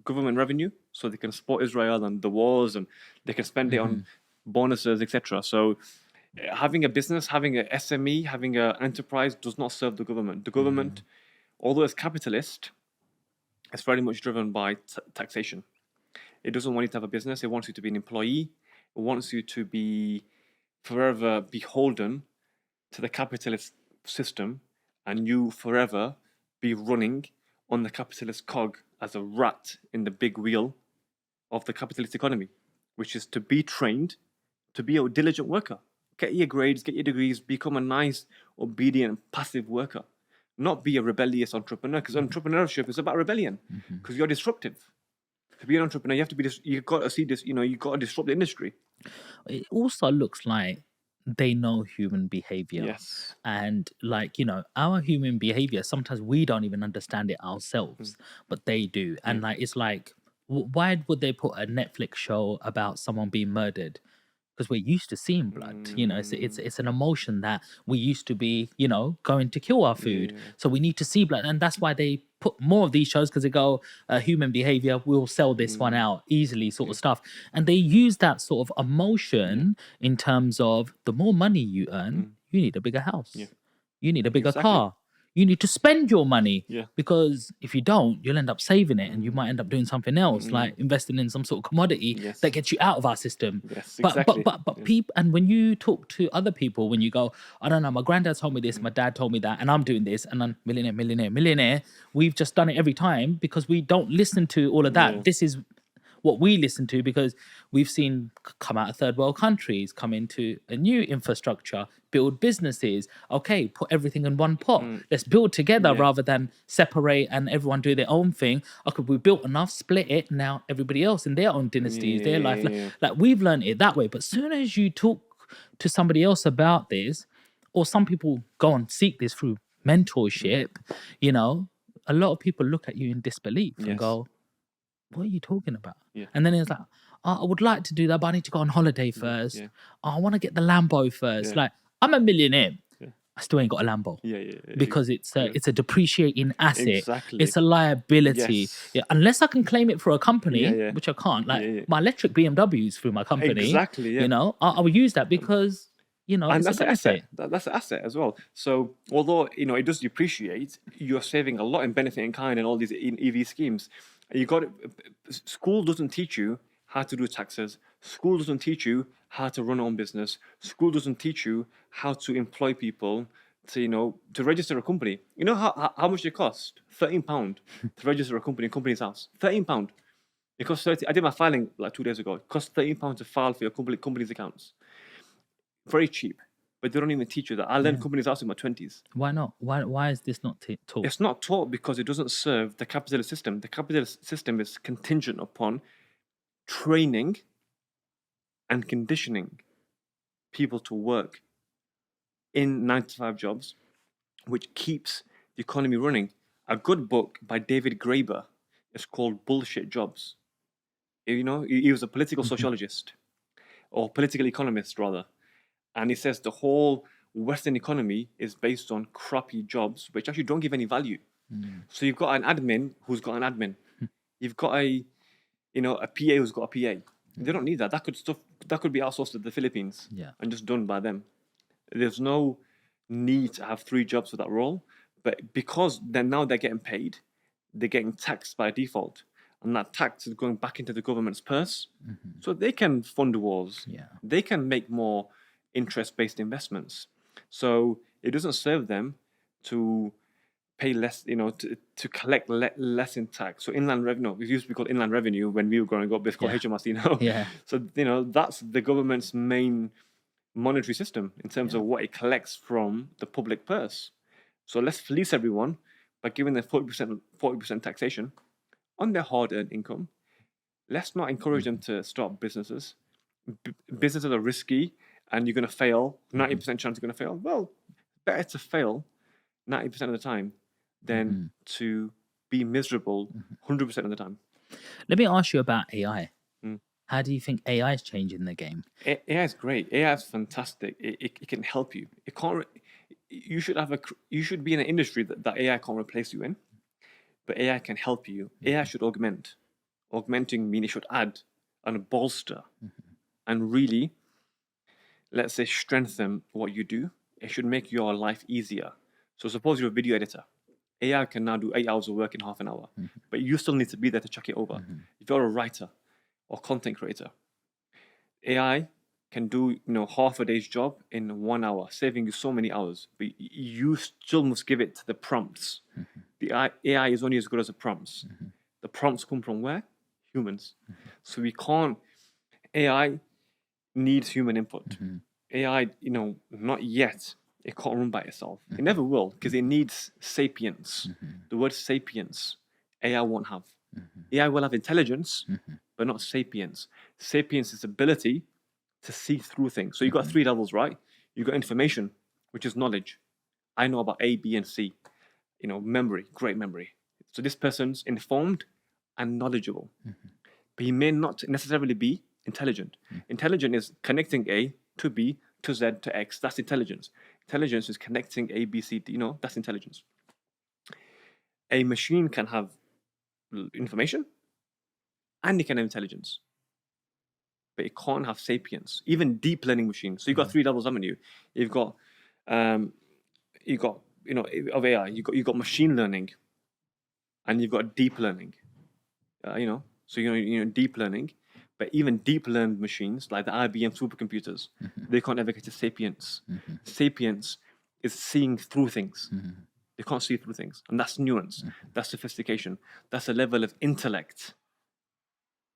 Government revenue, so they can support Israel and the wars, and they can spend it on bonuses, etc. So Having a business, having a SME, having an enterprise does not serve the government. The government, although it's capitalist, it's very much driven by taxation. It doesn't want you to have a business. It wants you to be an employee. It wants you to be forever beholden to the capitalist system, and you forever be running on the capitalist cog as a rat in the big wheel of the capitalist economy, which is to be trained to be a diligent worker. Get your grades, get your degrees, become a nice, obedient, passive worker. Not be a rebellious entrepreneur, because entrepreneurship is about rebellion, because you're disruptive. To be an entrepreneur, you have to be. You've got to see this. You've got to disrupt the industry. It also looks like they know human behavior. Yes. And like, our human behavior, sometimes we don't even understand it ourselves, but they do. And like, it's like, why would they put a Netflix show about someone being murdered? Because we're used to seeing blood. It's an emotion that we used to be, going to kill our food. So we need to see blood. And that's why they put more of these shows, because they go, human behavior, we'll sell this one out easily, sort of stuff. And they use that sort of emotion in terms of the more money you earn, you need a bigger house. You need a bigger car. You need to spend your money, because if you don't, you'll end up saving it, and you might end up doing something else, like investing in some sort of commodity that gets you out of our system. But people, and when you talk to other people, when you go, I don't know, my granddad told me this, my dad told me that, and I'm doing this, and I'm millionaire. We've just done it every time because we don't listen to all of that. This is what we listen to, because we've seen come out of third world countries, come into a new infrastructure, build businesses. Okay, put everything in one pot. Let's build together rather than separate and everyone do their own thing. Okay, we built enough, split it. Now everybody else in their own dynasties, their life. Like we've learned it that way. But soon as you talk to somebody else about this, or some people go and seek this through mentorship, a lot of people look at you in disbelief and go, what are you talking about? And then it's like, I would like to do that, but I need to go on holiday first. I want to get the Lambo first. Like, I'm a millionaire. I still ain't got a Lambo. Because it's a depreciating asset. Exactly. It's a liability. Unless I can claim it for a company, which I can't. Like my electric BMWs through my company. Exactly. I will use that because and it's that's an asset. That's an asset as well. So although it does depreciate, you're saving a lot in benefit in kind and all these EV schemes. School doesn't teach you how to do taxes. School doesn't teach you how to run your own business. School doesn't teach you how to employ people to register a company. You know how much it cost? £13 to register a company in Company's House. £13. It costs 30. I did my filing like 2 days ago. It costs £13 to file for your company's accounts. Very cheap. But they don't even teach you that. I learned Company's House in my 20s. Why not? Why is this not taught? It's not taught because it doesn't serve the capitalist system. The capitalist system is contingent upon training and conditioning people to work in 9-to-5 jobs, which keeps the economy running. A good book by David Graeber is called Bullshit Jobs. He was a political sociologist, or political economist rather. And he says the whole Western economy is based on crappy jobs, which actually don't give any value. So you've got an admin who's got an admin. You've got a PA who's got a PA. They don't need that. That could be outsourced to the Philippines and just done by them. There's no need to have 3 jobs for that role. But because now they're getting paid, they're getting taxed by default. And that tax is going back into the government's purse. So they can fund wars. They can make more interest-based investments. So it doesn't serve them to pay less, to collect less in tax. So inland revenue, it used to be called inland revenue when we were growing up. It's called HMRC now. So that's the government's main monetary system in terms of what it collects from the public purse. So let's fleece everyone by giving them 40% taxation on their hard-earned income. Let's not encourage them to start businesses. Businesses are risky. And you're going to fail, 90% chance you're going to fail. Well, better to fail 90% of the time than to be miserable 100% of the time. Let me ask you about AI. How do you think AI is changing the game? AI is great. AI is fantastic. It can help you. It can't. You should be in an industry that AI can't replace you in, but AI can help you. AI should augment. Augmenting means it should add and bolster, and really let's say, strengthen what you do. It should make your life easier. So suppose you're a video editor. AI can now do 8 hours of work in half an hour, but you still need to be there to check it over. If you're a writer or content creator, AI can do half a day's job in 1 hour, saving you so many hours. But you still must give it the prompts. The AI is only as good as the prompts. The prompts come from where? Humans. So we can't. AI needs human input. AI, not yet. It can't run by itself. It never will, because it needs sapience. The word sapience, AI won't have. AI will have intelligence, but not sapience. Sapience is ability to see through things. So you've got 3 levels, right? You've got information, which is knowledge. I know about A, B, and C. Memory, great memory. So this person's informed and knowledgeable. But he may not necessarily be intelligent. Intelligent is connecting A to B to Z to X. That's intelligence. Intelligence is connecting A, B, C, D. That's intelligence. A machine can have information and it can have intelligence, but it can't have sapience. Even deep learning machines. So you've got 3 levels, haven't you? You've got of AI. You've got machine learning, and you've got deep learning. So deep learning, but even deep learned machines like the IBM supercomputers, they can't ever get to sapience. Sapience is seeing through things. They can't see through things, and that's nuance. That's sophistication. That's a level of intellect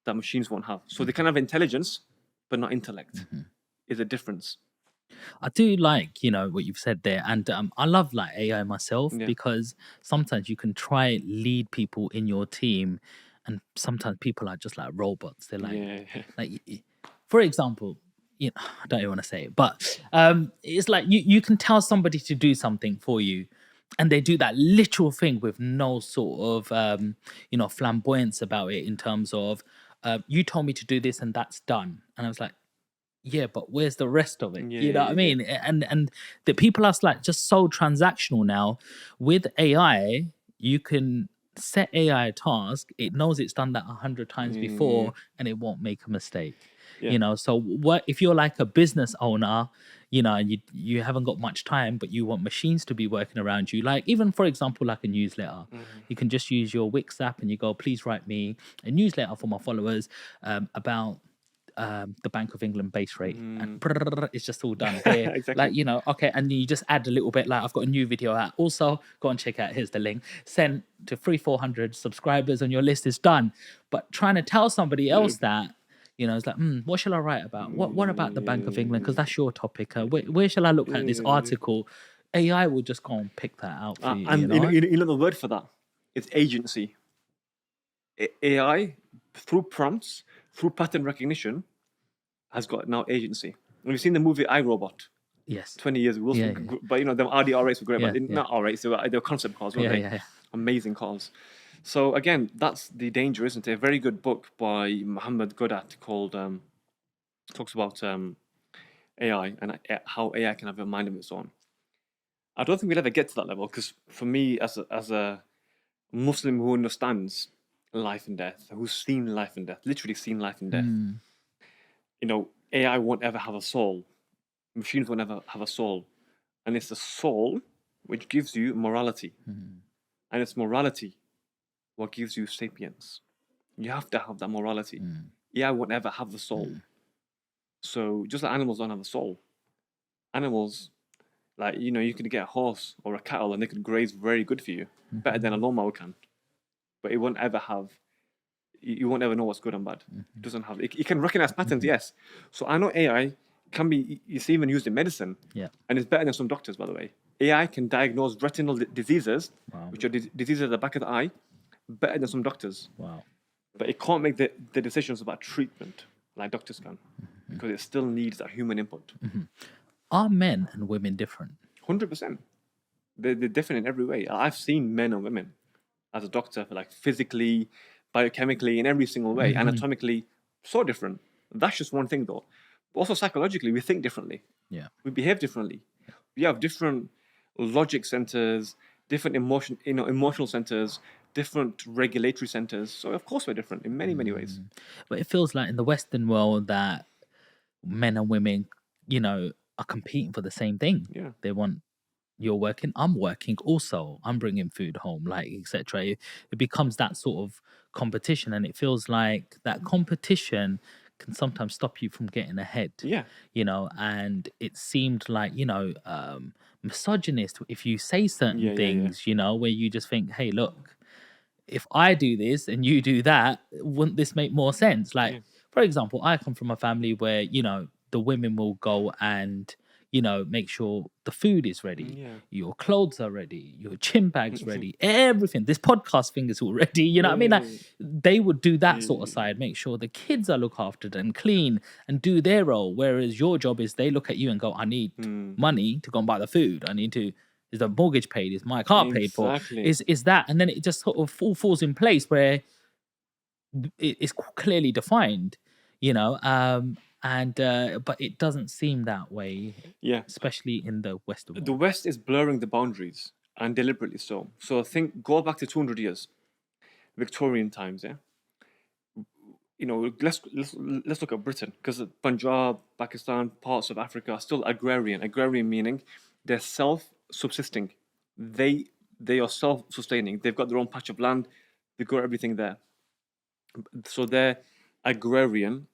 that machines won't have. So they can have intelligence, but not intellect. Is a difference. I do like, what you've said there. And I love like AI myself, Yeah. because sometimes you can try lead people in your team, and sometimes people are just like robots. They're like, for example, I don't even want to say it, but it's like you can tell somebody to do something for you, and they do that literal thing with no sort of, flamboyance about it, in terms of, you told me to do this and that's done. And I was like, yeah, but where's the rest of it? You know what I mean? And the people are like just so transactional now. With AI, you can set AI a task. It knows it's done that 100 times before, and it won't make a mistake. So what if you're like a business owner, and you haven't got much time, but you want machines to be working around you, like even for example like a newsletter. You can just use your Wix app and you go, please write me a newsletter for my followers about the Bank of England base rate, and it's just all done there. Exactly. Like, okay, and you just add a little bit, like, I've got a new video out. Also, go and check out, here's the link. Send to 300-400 subscribers on your list, is done. But trying to tell somebody else that, it's like, what shall I write about? What about the Bank of England? Because that's your topic. Where shall I look at this article? AI will just go and pick that out for you. And the word for that is agency. AI, through prompts, through pattern recognition, has got now agency. Have you seen the movie iRobot? Yes. 20 years ago. But them RDR rates were great. But not R rates, they were concept cars, weren't they? Yeah. Amazing cars. So again, that's the danger, isn't it? A very good book by Muhammad Godat called talks about AI and how AI can have a mind of its own. I don't think we'll ever get to that level, because for me, as a Muslim who understands life and death, who's seen life and death, literally seen life and death, AI won't ever have a soul. Machines won't ever have a soul. And it's the soul which gives you morality. And it's morality what gives you sapience. You have to have that morality. AI won't ever have the soul. So just like animals don't have a soul, animals, like, you could get a horse or a cattle and they could graze very good for you, better than a lawnmower can. But it won't ever have, you won't ever know what's good and bad. It doesn't have, it can recognize patterns, yes. So I know AI can be, it's even used in medicine. And it's better than some doctors, by the way. AI can diagnose retinal diseases, which are diseases at the back of the eye, better than some doctors. But it can't make the decisions about treatment like doctors can, because it still needs that human input. Are men and women different? 100%. They're different in every way. I've seen men and women as a doctor, like physically, biochemically, in every single way, anatomically, so different. That's just one thing, though. But also psychologically, we think differently. We behave differently. We have different logic centers, different emotional centers, different regulatory centers. So of course we're different in many, many ways. But it feels like in the Western world that men and women are competing for the same thing. Yeah. They want you're working, I'm working also, I'm bringing food home, like etc. It becomes that sort of competition, and it feels like that competition can sometimes stop you from getting ahead. Yeah. And it seemed like misogynist if you say certain Yeah. things, where you just think, hey, look, if I do this and you do that, wouldn't this make more sense? Like, Yeah. for example, I come from a family where, the women will go and, make sure the food is ready, Yeah. your clothes are ready, your gym bag's ready, everything. This podcast thing is all ready. You know what I mean? Like, Yeah. they would do that sort of Yeah. side, make sure the kids are looked after and clean and do their role. Whereas your job is they look at you and go, I need money to go and buy the food. I need to, is the mortgage paid? Is my car paid for? Exactly. Is that? And then it just sort of all falls in place where it's clearly defined, but it doesn't seem that way, Yeah. especially in the Western The world. West is blurring the boundaries, and deliberately so. So go back to 200 years, Victorian times. Yeah. Let's look at Britain, because Punjab, Pakistan, parts of Africa are still agrarian. Agrarian meaning they're self-subsisting. They are self-sustaining. They've got their own patch of land. They've got everything there. So they're agrarian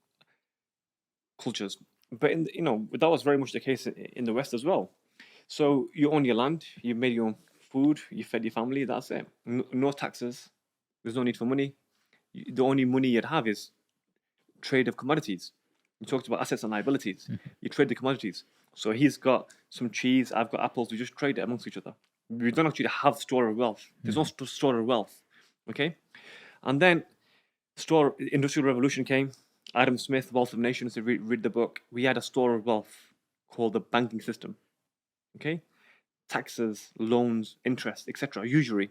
cultures. But that was very much the case in the West as well. So you own your land, you made your own food, you fed your family. That's it. No taxes. There's no need for money. The only money you'd have is trade of commodities. You talked about assets and liabilities. You trade the commodities. So he's got some cheese, I've got apples. We just trade it amongst each other. We don't actually have store of wealth. There's no store of wealth. Okay, and then Industrial Revolution came. Adam Smith, Wealth of Nations. If you read the book, we had a store of wealth called the banking system. Okay, taxes, loans, interest, etc. Usury.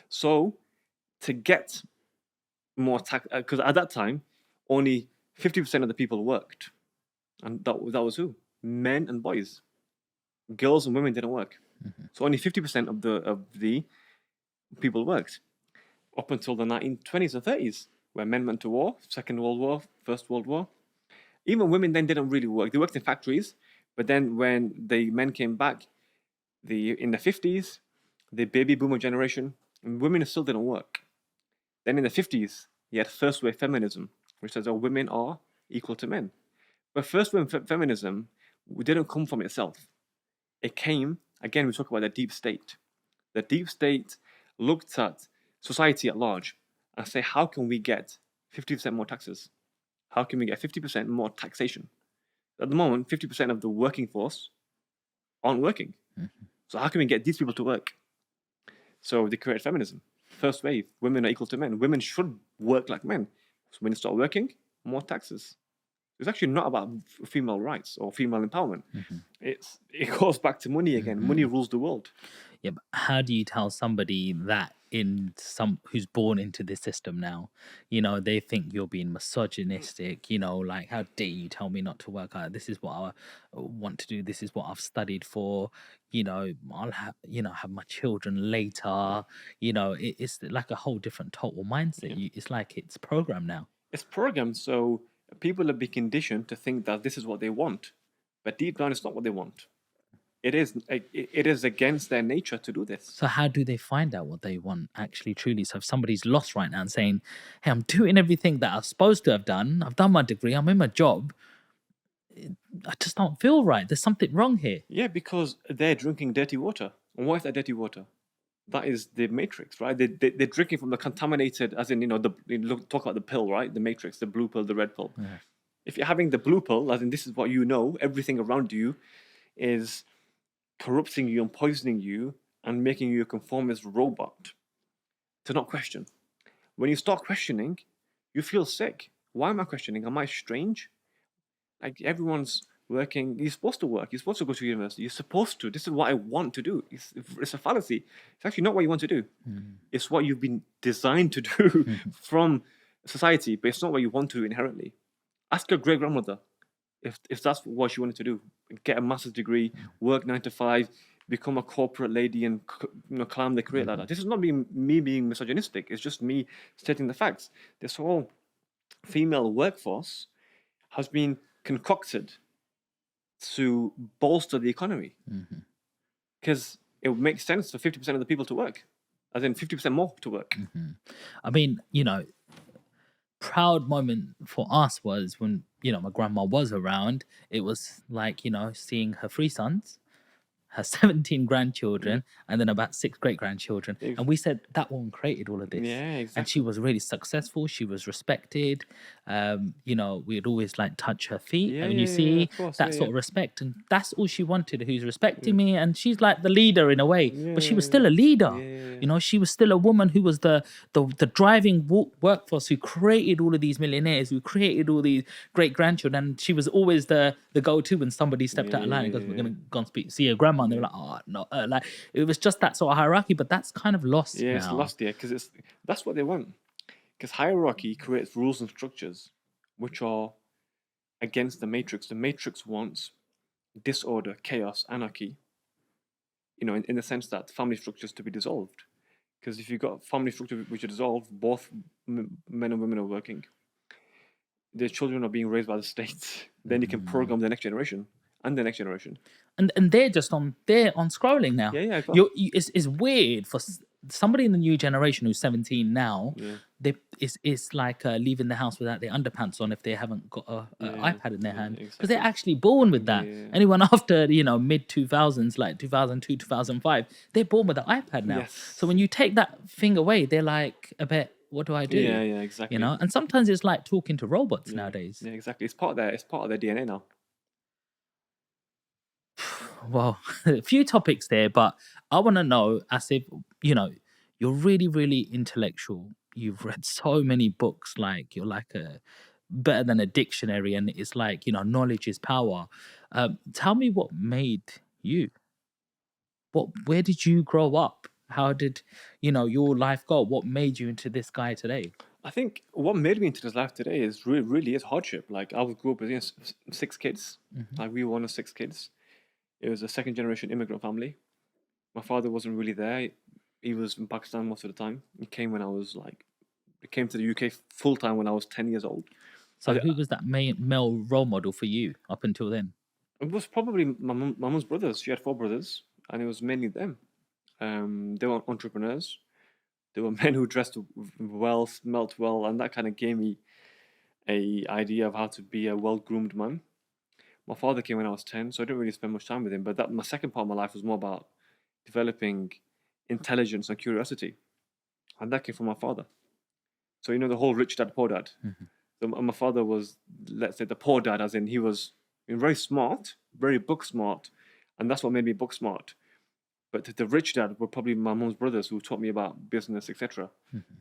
So to get more tax, because at that time only 50% of the people worked, and that was who? Men and boys. Girls and women didn't work. So only 50% of the people worked up until the 1920s and 30s, where men went to war, Second World War, First World War. Even women then didn't really work. They worked in factories, but then when the men came back, in the 50s, the baby boomer generation, women still didn't work. Then in the 50s, you had first wave feminism, which says, women are equal to men. But first wave feminism didn't come from itself. It came, again, we talk about the deep state. The deep state looked at society at large and say, how can we get 50% more taxes? How can we get 50% more taxation? At the moment, 50% of the working force aren't working. So how can we get these people to work? So they created feminism. First wave, women are equal to men. Women should work like men. So when they start working, more taxes. It's actually not about female rights or female empowerment. It goes back to money again. Money rules the world. Yeah, but how do you tell somebody that who's born into this system now, they think you're being misogynistic, like, how dare you tell me not to work out? This is what I want to do. This is what I've studied for. I'll have my children later. It's like a whole different total mindset. Yeah. It's like it's programmed now. It's programmed, so people are being conditioned to think that this is what they want, but deep down, it's not what they want. It is against their nature to do this. So how do they find out what they want actually truly? So if somebody's lost right now and saying, hey, I'm doing everything that I'm supposed to have done, I've done my degree, I'm in my job, I just don't feel right. There's something wrong here. Yeah, because they're drinking dirty water. And what is that dirty water? That is the matrix, right? They're drinking from the contaminated, as in, talk about the pill, right? The matrix, the blue pill, the red pill. Yeah. If you're having the blue pill, as in this is what you know, everything around you is corrupting you and poisoning you and making you a conformist robot to not question. When you start questioning, you feel sick. Why am I questioning? Am I strange? Like, everyone's working. You're supposed to work. You're supposed to go to university. You're supposed to. This is what I want to do. It's a fallacy. It's actually not what you want to do. It's what you've been designed to do from society, but it's not what you want to do inherently. Ask your great grandmother if that's what she wanted to do. Get a master's degree, work 9 to 5, become a corporate lady, and climb the career ladder. This is not me being misogynistic. It's just me stating the facts. This whole female workforce has been concocted to bolster the economy. Because it would make sense for 50% of the people to work, as in 50% more to work. I mean, proud moment for us was when, my grandma was around. It was like, seeing her 3 sons, her 17 grandchildren, and then about 6 great grandchildren. Ex- And we said that woman created all of this. Yeah, And she exactly. was really successful. She was respected. We'd always like touch her feet. Yeah, And yeah, you yeah, yeah, see of course. that Yeah, sort yeah. of respect. And that's all she wanted, who's respecting me. And she's like the leader in a way. Yeah, But she yeah, was yeah. still a leader. Yeah, yeah, yeah. She was still a woman who was the driving workforce, who created all of these millionaires, who created all these great grandchildren. And she was always the go-to when somebody stepped out of line and goes, "We're going to go and see your grandma." And they were like, "Oh, no." Like, it was just that sort of hierarchy, but that's kind of lost Yeah, it's now. lost, yeah, because that's what they want. Because hierarchy creates rules and structures which are against the matrix. The matrix wants disorder, chaos, anarchy. In the sense that family structures to be dissolved. Because if you've got family structure which are dissolved, both men and women are working. Their children are being raised by the state. Then you can program the next generation and the next generation. And they're on scrolling now. Yeah, yeah, It's weird for somebody in the new generation who's 17 now. Yeah. It's like leaving the house without their underpants on if they haven't got a iPad in their hand, because exactly. they're actually born with that. Yeah. Anyone after mid 2000s, like 2002 2005, they're born with an iPad now. Yes. So when you take that thing away, they're like a bit, what do I do? Yeah, yeah, exactly. And sometimes it's like talking to robots nowadays. Yeah, exactly. It's part of their DNA now. Well, a few topics there, but I want to know, Asif, you're really, really intellectual. You've read so many books, like you're like a better than a dictionary, and it's like, knowledge is power. Tell me what made you. Where did you grow up? How did, your life go? What made you into this guy today? I think what made me into this life today is really is hardship. Like I grew up with 6 kids. Like we were one of 6 kids. It was a second generation immigrant family. My father wasn't really there. He was in Pakistan most of the time. He came to the UK full time when I was 10 years old. So who was that male role model for you up until then? It was probably my mum's brothers. She had 4 brothers, and it was mainly them. They were entrepreneurs. They were men who dressed well, smelt well, and that kind of gave me a idea of how to be a well-groomed man. My father came when I was 10, so I didn't really spend much time with him. But my second part of my life was more about developing intelligence and curiosity, and that came from my father. So the whole rich dad, poor dad. So my father was, let's say, the poor dad, as in he was very smart, very book smart, and that's what made me book smart. But the rich dad were probably my mom's brothers who taught me about business, etc.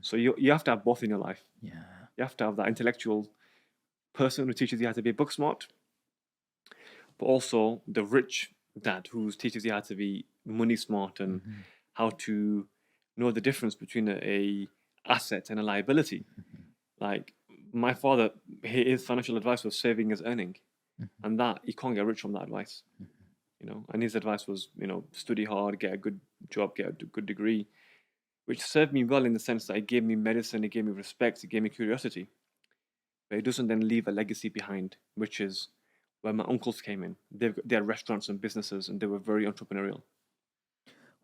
So you have to have both in your life. Yeah. You have to have that intellectual person who teaches you how to be book smart, but also the rich dad who teaches you how to be money smart and how to know the difference between a asset and a liability. Like my father, his financial advice was saving is earning, and that you can't get rich from that advice. And his advice was, study hard, get a good job, get a good degree, which served me well in the sense that it gave me medicine, it gave me respect, it gave me curiosity. But it doesn't then leave a legacy behind, which is where my uncles came in. They had restaurants and businesses, and they were very entrepreneurial.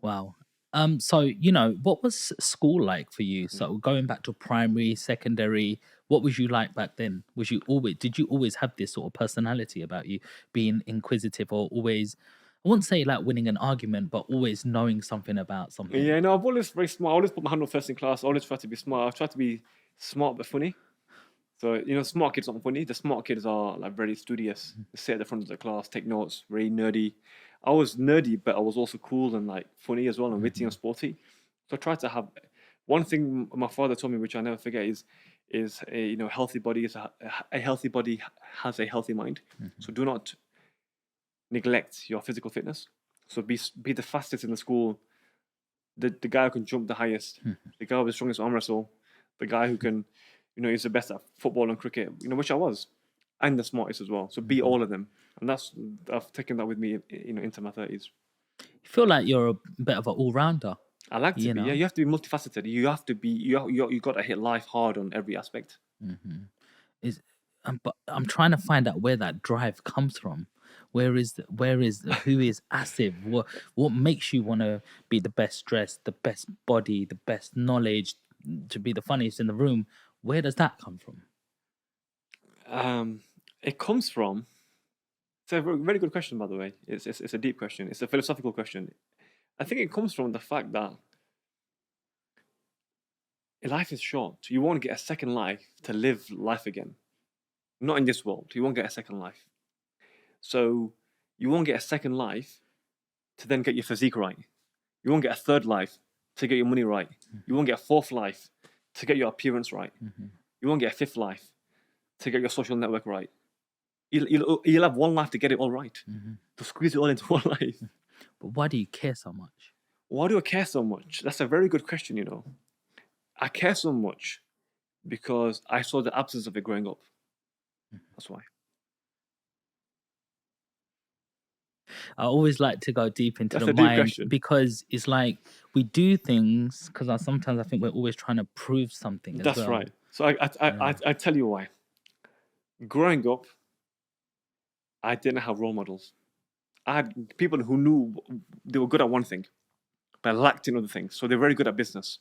Wow. So, what was school like for you? So going back to primary, secondary, what was you like back then? Did you always have this sort of personality about you, being inquisitive, or always, I wouldn't say like winning an argument, but always knowing something about something? Yeah, no, I've always very smart. I always put my hand on first in class. I always try to be smart. I try to be smart but funny. So, smart kids aren't funny. The smart kids are like very studious. They sit at the front of the class, take notes, very nerdy. I was nerdy, but I was also cool and like funny as well, and witty and sporty. So I tried to have one thing my father told me, which I never forget, is a healthy body is a healthy body has a healthy mind. So do not neglect your physical fitness. So be the fastest in the school, the guy who can jump the highest, the guy with the strongest arm wrestle, the guy who can is the best at football and cricket, which I was, and the smartest as well. So be all of them, and I've taken that with me, into my 30s. You feel like you're a bit of an all-rounder. I like to be. Yeah, you have to be multifaceted. You have to be. You got to hit life hard on every aspect. But I'm trying to find out where that drive comes from. Who is Asif? What makes you want to be the best dressed, the best body, the best knowledge, to be the funniest in the room? Where does that come from? It comes from. It's a very good question, by the way. It's a deep question. It's a philosophical question. I think it comes from the fact that life is short. You won't get a second life to live life again. Not in this world. You won't get a second life. So you won't get a second life to then get your physique right. You won't get a third life to get your money right. You won't get a fourth life to get your appearance right. You won't get a fifth life to get your social network right. You'll have one life to get it all right. To squeeze it all into one life. But why do you care so much? Why do I care so much? That's a very good question, you know. I care so much because I saw the absence of it growing up. That's why. I always like to go deep into That's the a deep mind question. because it's like we do things because sometimes I think we're always trying to prove something. That's as well. right. So I tell you why. Growing up, I didn't have role models. I had people who knew they were good at one thing, but lacked in other things. So they're very good at business,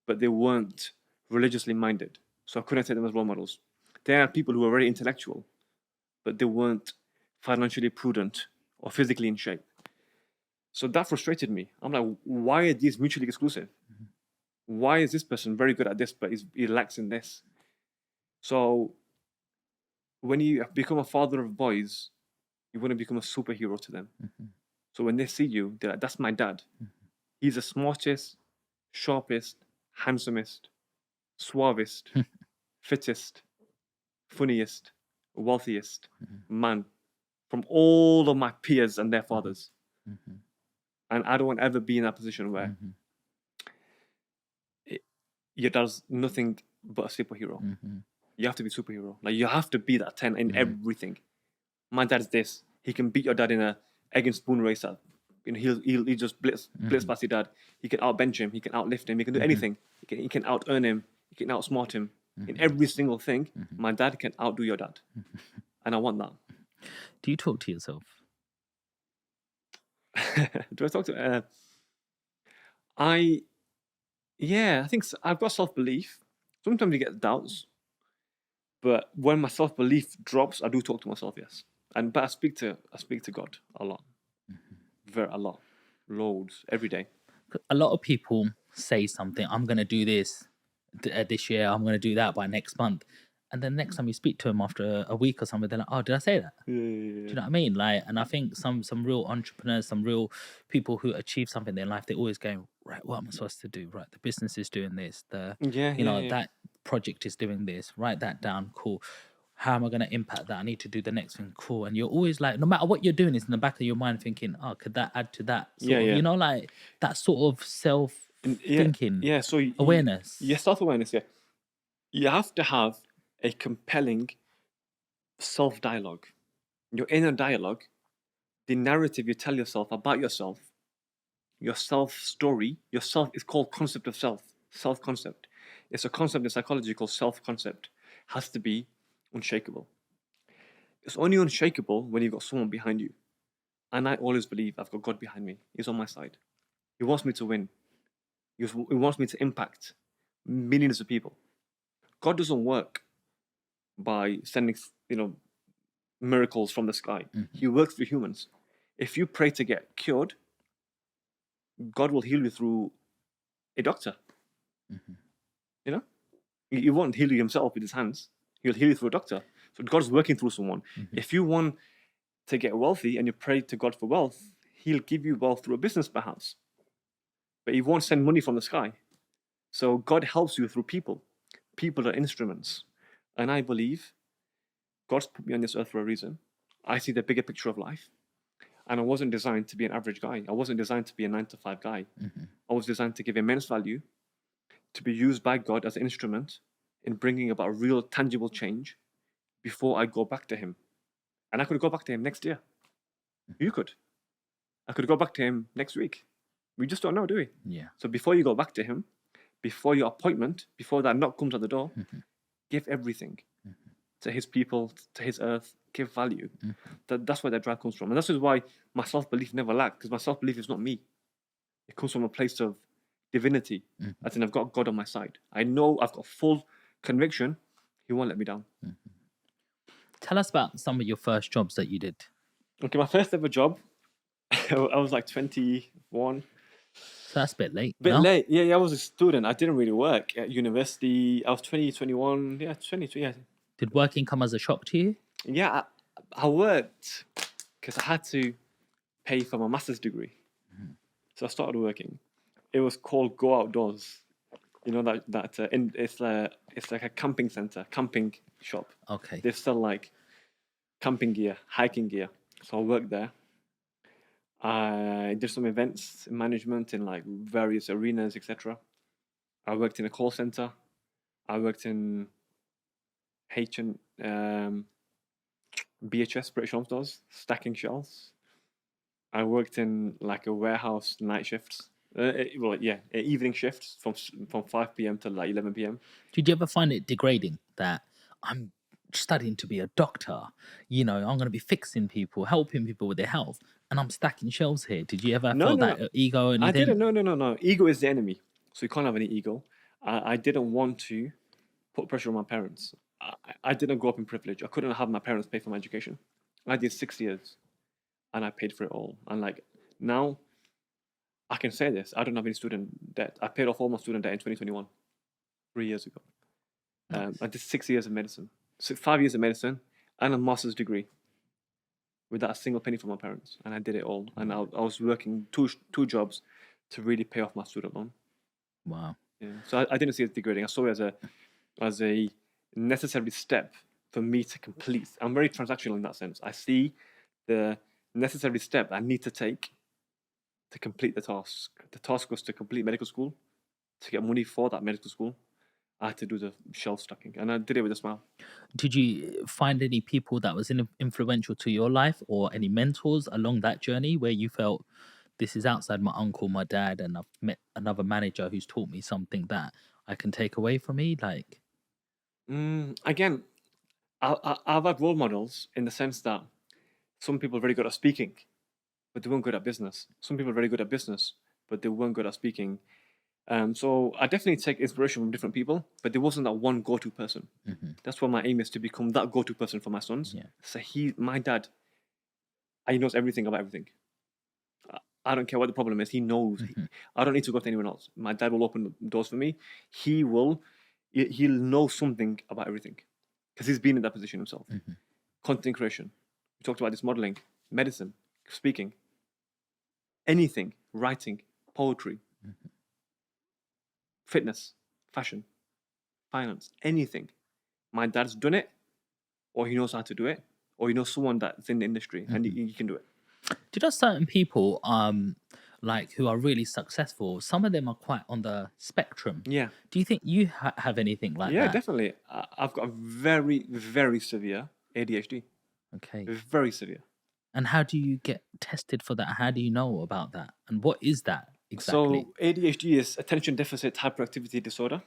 but they weren't religiously minded. So I couldn't take them as role models. There are people who were very intellectual, but they weren't financially prudent or physically in shape. So that frustrated me. I'm like, why are these mutually exclusive? Why is this person very good at this, but he lacks in this? So when you become a father of boys, you want to become a superhero to them. So when they see you, they're like, that's my dad. He's the smartest, sharpest, handsomest, suavest, fittest, funniest, wealthiest man from all of my peers and their fathers. And I don't want to ever be in that position where your dad's nothing but a superhero. You have to be a superhero. Like, you have to be that 10 in everything. My dad's this. He can beat your dad in a egg and spoon race. You know, he'll just blitz past your dad. He can outbench him. He can outlift him. He can do anything. He can out earn him. He can outsmart him in every single thing. My dad can outdo your dad, and I want that. Do you talk to yourself? Do I talk to? I think so. I've got self-belief. Sometimes you get doubts, but when my self-belief drops, I do talk to myself. Yes, but I speak to God a lot, a lot, loads, every day. A lot of people say something. I'm going to do this year. I'm going to do that by next month. And then next time you speak to them after a week or something, they're like, "Oh, did I say that?" Yeah. Do you know what I mean? Like, and I think some real entrepreneurs, some real people who achieve something in their life, they're always going, right, what am I supposed to do? Right, the business is doing this. That project is doing this. Write that down. Cool. How am I going to impact that? I need to do the next thing. Cool. And you're always like, no matter what you're doing, is in the back of your mind thinking, oh, could that add to that? You know, like that sort of self-thinking. Yeah. So awareness. Self-awareness. Yeah. You have to have a compelling self-dialogue. Your inner dialogue, the narrative you tell yourself about yourself, your self-story, yourself is called concept of self, self-concept. It's a concept in psychology called self-concept. Has to be unshakable. It's only unshakable when you've got someone behind you. And I always believe I've got God behind me. He's on my side. He wants me to win. He wants me to impact millions of people. God doesn't work by sending, miracles from the sky. He works through humans. If you pray to get cured, God will heal you through a doctor. You know, he won't heal you himself with his hands. He'll heal you through a doctor. So God's working through someone. If you want to get wealthy and you pray to God for wealth, he'll give you wealth through a business perhaps. But he won't send money from the sky. So God helps you through people. People are instruments. And I believe God's put me on this earth for a reason. I see the bigger picture of life. And I wasn't designed to be an average guy. I wasn't designed to be a 9-to-5 guy. I was designed to give immense value, to be used by God as an instrument in bringing about a real tangible change before I go back to him. And I could go back to him next year. You could. I could go back to him next week. We just don't know, do we? Yeah. So before you go back to him, before your appointment, before that knock comes at the door, give everything to his people, to his earth, give value. That's where that drive comes from. And that's why my self-belief never lacked, because my self-belief is not me. It comes from a place of divinity. As in, I've got God on my side. I know I've got full conviction. He won't let me down. Tell us about some of your first jobs that you did. Okay, my first ever job, I was like 21. So that's a bit late. Bit no? late. Yeah, I was a student. I didn't really work at university. I was 20, 21. Yeah, 22. Yeah. Did working come as a shock to you? Yeah, I worked because I had to pay for my master's degree. So I started working. It was called Go Outdoors. You know it's like a camping center, camping shop. Okay. They sell like camping gear, hiking gear. So I worked there. I did some events management in like various arenas, etc. I worked in a call center. I worked in BHS, British Home Stores, stacking shelves. I worked in like a warehouse night shifts. Evening shifts from 5 p.m. to like 11 p.m. Did you ever find it degrading that I'm studying to be a doctor? You know, I'm going to be fixing people, helping people with their health, and I'm stacking shelves here. Did you ever feel that ego or anything? I didn't. No. Ego is the enemy. So you can't have any ego. I didn't want to put pressure on my parents. I didn't grow up in privilege. I couldn't have my parents pay for my education. I did 6 years and I paid for it all. And like now, I can say this, I don't have any student debt. I paid off all my student debt in 2021, 3 years ago. Nice. I did 6 years of medicine, 5 years of medicine and a master's degree without a single penny from my parents. And I did it all. And I was working two jobs to really pay off my student loan. Wow. Yeah. So I didn't see it degrading. I saw it as a necessary step for me to complete. I'm very transactional in that sense. I see the necessary step I need to take to complete the task. The task was to complete medical school, to get money for that medical school. I had to do the shelf stacking, and I did it with a smile. Did you find any people that was influential to your life, or any mentors along that journey where you felt this is outside my uncle, my dad, and I've met another manager who's taught me something that I can take away from me? Like, again, I've had role models in the sense that some people are very good at speaking, but they weren't good at business. Some people are very good at business, but they weren't good at speaking. So I definitely take inspiration from different people, but there wasn't that one go-to person. That's why my aim is to become that go-to person for my sons. Yeah. So my dad, he knows everything about everything. I don't care what the problem is. He knows. I don't need to go to anyone else. My dad will open doors for me. He'll know something about everything because he's been in that position himself. Content creation. We talked about this, modeling, medicine, speaking, anything, writing, poetry, fitness, fashion, finance, anything. My dad's done it, or he knows how to do it, or he knows someone that's in the industry and he can do it. do you know certain people, like who are really successful? Some of them are quite on the spectrum. Yeah. Do you think you have anything like that? Yeah, definitely. I've got a very, very severe ADHD. Okay. Very severe. And how do you get tested for that? How do you know about that? And what is that exactly? So ADHD is attention deficit hyperactivity disorder.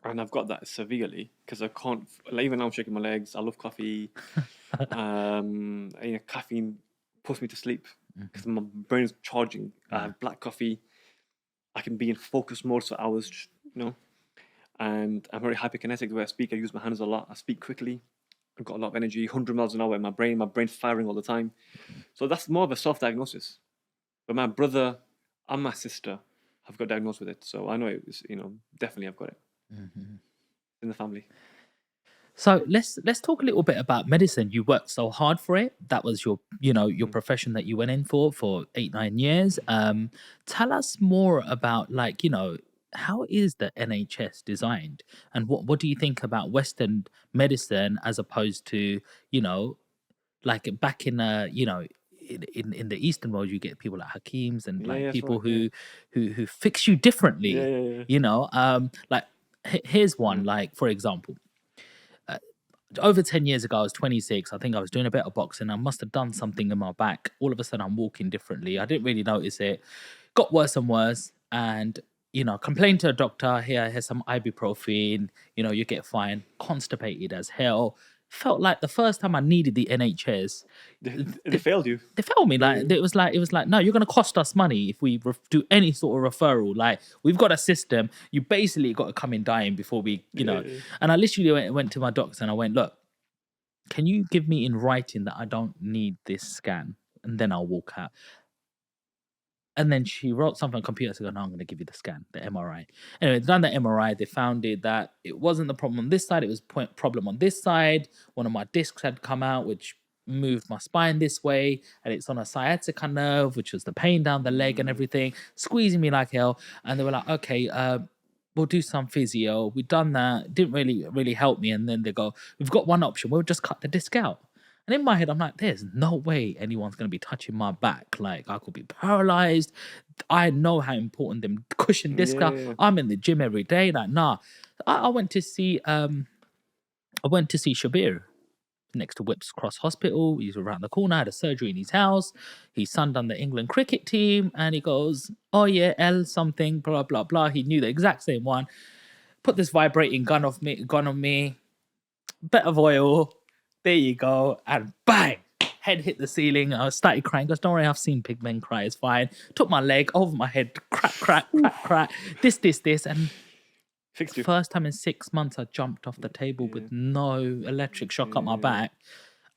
And I've got that severely because I can't, like, even now I'm shaking my legs. I love coffee. Caffeine puts me to sleep because my brain is charging. I have black coffee. I can be in focus mode for hours, and I'm very hyperkinetic the way I speak. I use my hands a lot. I speak quickly. I've got a lot of energy, 100 miles an hour in my brain's firing all the time. So that's more of a self-diagnosis. But my brother and my sister have got diagnosed with it. So I know it's, definitely I've got it in the family. So let's talk a little bit about medicine. You worked so hard for it. That was your profession that you went in for 8-9 years. Tell us more about, how is the NHS designed, and what do you think about Western medicine as opposed to like back in in the Eastern world, you get people like Hakims and people who fix you differently. Here's one, like, for example. Over 10 years ago, I was 26. I think I was doing a bit of boxing. I must have done something in my back. All of a sudden, I'm walking differently. I didn't really notice it. Got worse and worse. And complain to a doctor, here's some ibuprofen, you get fine, constipated as hell. Felt like the first time I needed the NHS, They failed you. they failed me. Like it was like, no, you're gonna cost us money if we do any sort of referral. Like we've got a system. You basically got to come in dying before we. And I literally went to my doctor and I went, look, can you give me in writing that I don't need this scan, and then I'll walk out. And then she wrote something on the computer to go, no, I'm going to give you the scan, the MRI. Anyway, they done the MRI. They found that it wasn't the problem on this side. It was problem on this side. One of my discs had come out, which moved my spine this way. And it's on a sciatica nerve, which was the pain down the leg and everything, squeezing me like hell. And they were like, okay, we'll do some physio. We've done that. It didn't really help me. And then they go, we've got one option. We'll just cut the disc out. And in my head, I'm like, there's no way anyone's going to be touching my back. Like, I could be paralyzed. I know how important them cushion discs are. Yeah. I'm in the gym every day. Like, nah. I went to see Shabir next to Whips Cross Hospital. He's around the corner, had a surgery in his house. His son done the England cricket team. And he goes, oh yeah, L something, blah, blah, blah. He knew the exact same one. Put this vibrating gun on me. Bit of oil. There you go. And bang! Head hit the ceiling. I started crying. Goes, don't worry, I've seen big men cry. It's fine. Took my leg over my head. Crack. This. And Fixed you. first time in 6 months, I jumped off the table with no electric shock up my back.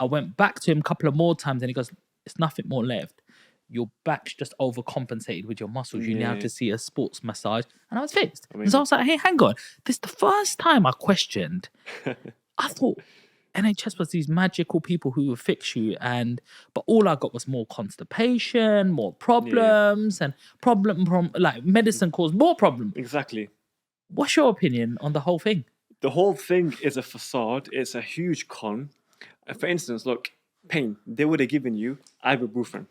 I went back to him a couple of more times and he goes, it's nothing more left. Your back's just overcompensated with your muscles. You now have to see a sports massage. And I was fixed. And so I was like, hey, hang on. This is the first time I questioned. I thought NHS was these magical people who would fix you, but all I got was more constipation, more problems, and like medicine caused more problems. Exactly. What's your opinion on the whole thing? The whole thing is a facade. It's a huge con. For instance, look, pain. They would have given you ibuprofen.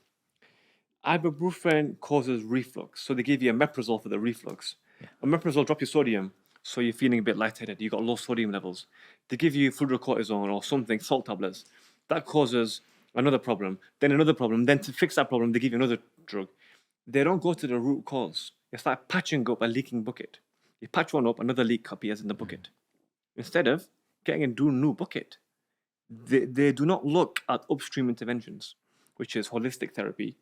Ibuprofen causes reflux, so they give you omeprazole for the reflux. Omeprazole drop your sodium, so you're feeling a bit lightheaded. You got low sodium levels. They give you fludrocortisone or something, salt tablets. That causes another problem, then another problem. Then to fix that problem, they give you another drug. They don't go to the root cause. It's like patching up a leaking bucket. You patch one up, another leak appears in the bucket. Instead of getting a new bucket, they do not look at upstream interventions, which is holistic therapy,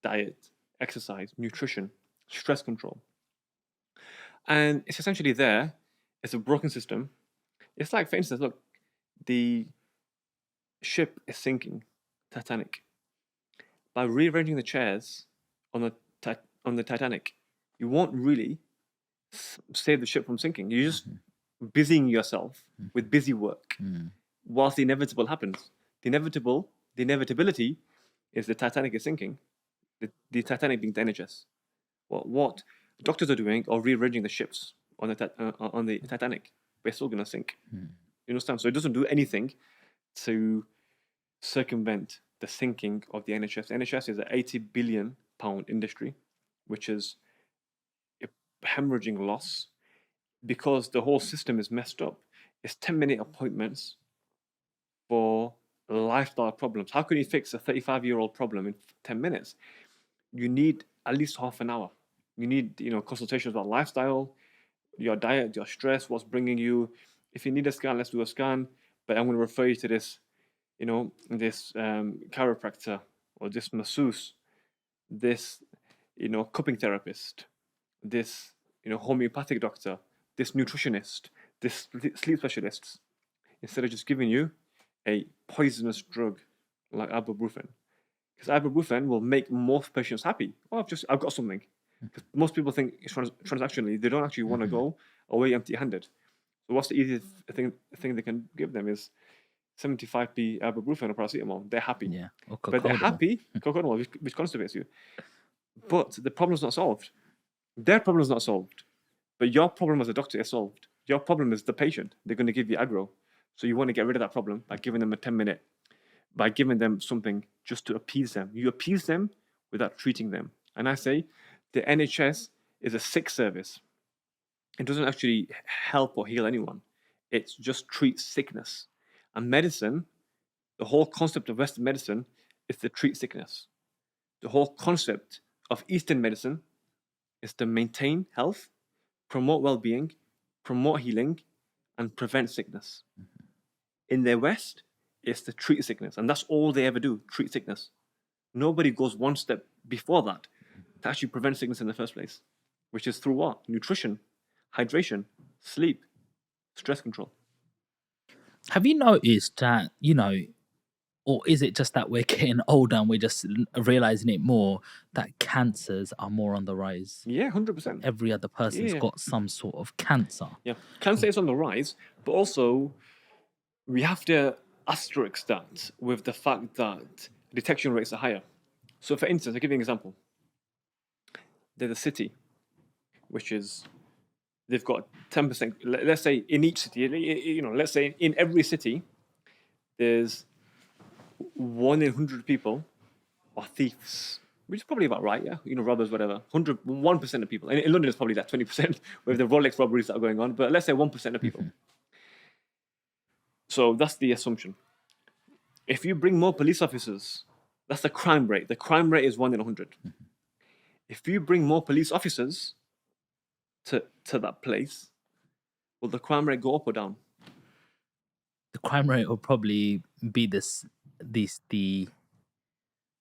diet, exercise, nutrition, stress control. And it's essentially there. It's a broken system. It's like, for instance, look, the ship is sinking, Titanic. By rearranging the chairs on the Titanic, you won't really save the ship from sinking. You're just busying yourself with busy work whilst the inevitable happens. The inevitability is the Titanic is sinking. The Titanic being the NHS. What doctors are doing are rearranging the ships on the Titanic. We're still going to sink. You understand? So it doesn't do anything to circumvent the sinking of the NHS. The NHS is an £80 billion industry, which is a hemorrhaging loss because the whole system is messed up. It's 10-minute appointments for lifestyle problems. How can you fix a 35-year-old problem in 10 minutes? You need at least half an hour. You need, consultations about lifestyle, your diet, your stress, what's bringing you. If you need a scan, let's do a scan. But I'm going to refer you to this, this chiropractor or this masseuse, this, cupping therapist, this, homeopathic doctor, this nutritionist, this sleep specialist, instead of just giving you a poisonous drug like ibuprofen. Because ibuprofen will make most patients happy. Oh, I've got something. Because most people think it's transactionally. They don't actually want to go away empty-handed. So what's the easiest thing they can give them is 75p ibuprofen or paracetamol. They're happy. Yeah. But they're happy, coconut, which constipates you. But the problem's not solved. Their problem's not solved. But your problem as a doctor is solved. Your problem is the patient. They're going to give you aggro. So you want to get rid of that problem by giving them a 10-minute, by giving them something just to appease them. You appease them without treating them. And I say the NHS is a sick service. It doesn't actually help or heal anyone. It just treats sickness. And medicine, the whole concept of Western medicine is to treat sickness. The whole concept of Eastern medicine is to maintain health promote well-being, promote healing, and prevent sickness. In the West, it's to treat sickness, and that's all they ever do, treat sickness. Nobody goes one step before that to actually prevent sickness in the first place, which is through what? Nutrition, hydration, sleep, stress control. Have you noticed that, or is it just that we're getting older and we're just realizing it more, that cancers are more on the rise? Yeah, 100%. Every other person's Yeah. got some sort of cancer. Yeah, cancer is on the rise, but also we have to asterisk that with the fact that detection rates are higher. So, for instance, I'll give you an example. There's a city which is, they've got 10%, let's say in each city, let's say in every city, there's 1 in 100 people are thieves, which is probably about right, yeah? Robbers, whatever. 1% of people. In London, it's probably like 20% with the Rolex robberies that are going on, but let's say 1% of people. So that's the assumption. If you bring more police officers, that's the crime rate. The crime rate is 1 in 100. If you bring more police officers to that place, will the crime rate go up or down? The crime rate will probably be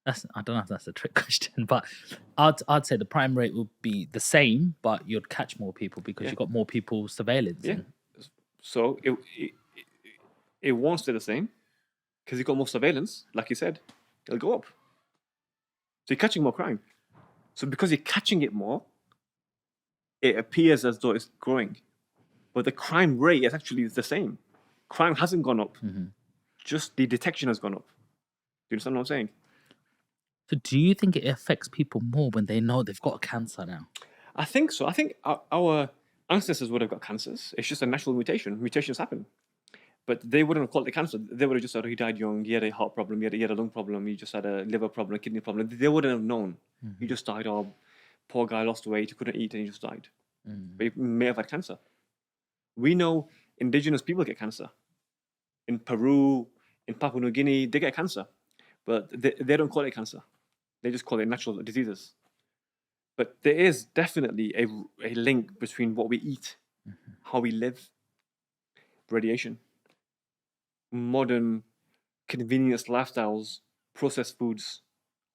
I don't know if that's a trick question, but I'd say the crime rate would be the same, but you'd catch more people because you've got more people surveillance. Yeah. So it won't stay the same because you've got more surveillance, like you said, it'll go up. So you're catching more crime. So because you're catching it more, it appears as though it's growing. But the crime rate is actually the same. Crime hasn't gone up. Just the detection has gone up. Do you understand what I'm saying? So do you think it affects people more when they know they've got cancer now? I think so. I think our ancestors would have got cancers. It's just a natural mutation. Mutations happen. But they wouldn't have called it cancer. They would have just said, he died young, he had a heart problem, he had a lung problem, he just had a liver problem, a kidney problem. They wouldn't have known. He just died, poor guy lost weight, he couldn't eat, and he just died. But he may have had cancer. We know indigenous people get cancer. In Peru, in Papua New Guinea, they get cancer. But they don't call it cancer. They just call it natural diseases. But there is definitely a link between what we eat, how we live, radiation, modern convenience lifestyles, processed foods,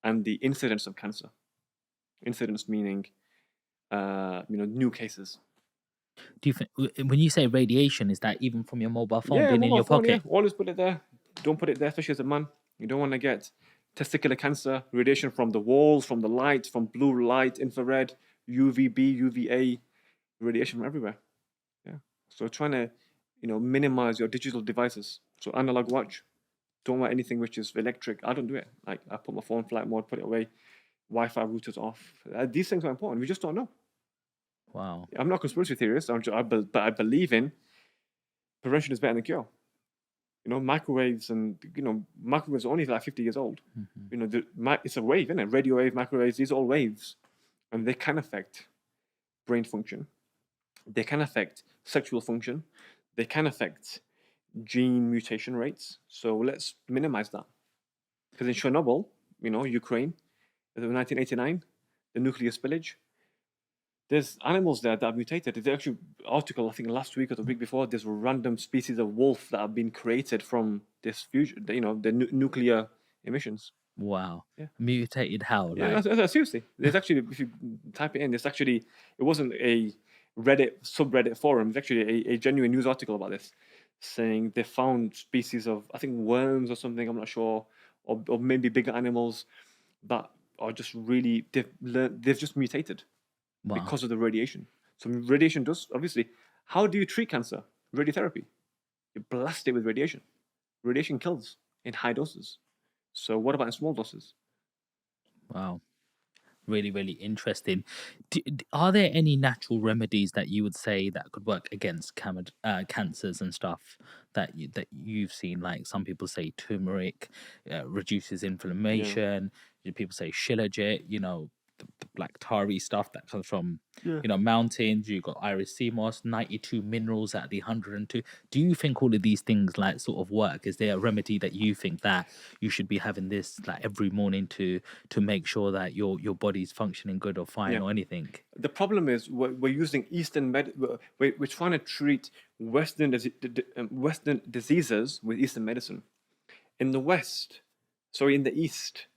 and the incidence of cancer. Incidence meaning, new cases. Do you think, when you say radiation, is that even from your mobile phone being in your phone, pocket? Yeah. Always put it there. Don't put it there, especially as a man. You don't want to get testicular cancer, radiation from the walls, from the light, from blue light, infrared, UVB, UVA, radiation from everywhere. Yeah. So trying to, minimize your digital devices. So analog watch. Don't wear anything which is electric. I don't do it. Like I put my phone flight mode, put it away, Wi-Fi routers off. These things are important. We just don't know. Wow. I'm not a conspiracy theorist, but I believe in prevention is better than cure. Microwaves microwaves are only like 50 years old. It's a wave, isn't it? Radio wave, microwaves, these are all waves. And they can affect brain function. They can affect sexual function. They can affect gene mutation rates. So let's minimize that. Because in Chernobyl, Ukraine, in 1989, the nuclear spillage, there's animals there that have mutated. There's actually an article, I think last week or the week before, there's random species of wolf that have been created from this fusion, the nuclear emissions. Wow. Yeah. Mutated how? Yeah, seriously. There's actually, if you type it in, it wasn't a subreddit forum. It's actually a genuine news article about this, saying they found species of, I think, worms or something, I'm not sure, or maybe bigger animals that are just really, they've just mutated. Wow. Because of the radiation. So radiation does, obviously, how do you treat cancer? Radiotherapy. You blast it with radiation. Radiation kills in high doses. So what about in small doses? Wow. Really, really interesting. Are there any natural remedies that you would say that could work against cancers and stuff that you've seen? Like some people say turmeric reduces inflammation. People say shilajit, the black tarry stuff that comes from Yeah. mountains. You got Irish sea moss, 92 minerals out of the 102. Do you think all of these things like sort of work? Is there a remedy that you think that you should be having this like every morning to make sure that your body's functioning good or fine Yeah. or anything? The problem is we're using we're trying to treat Western diseases with Eastern medicine. In the West, sorry, in the East,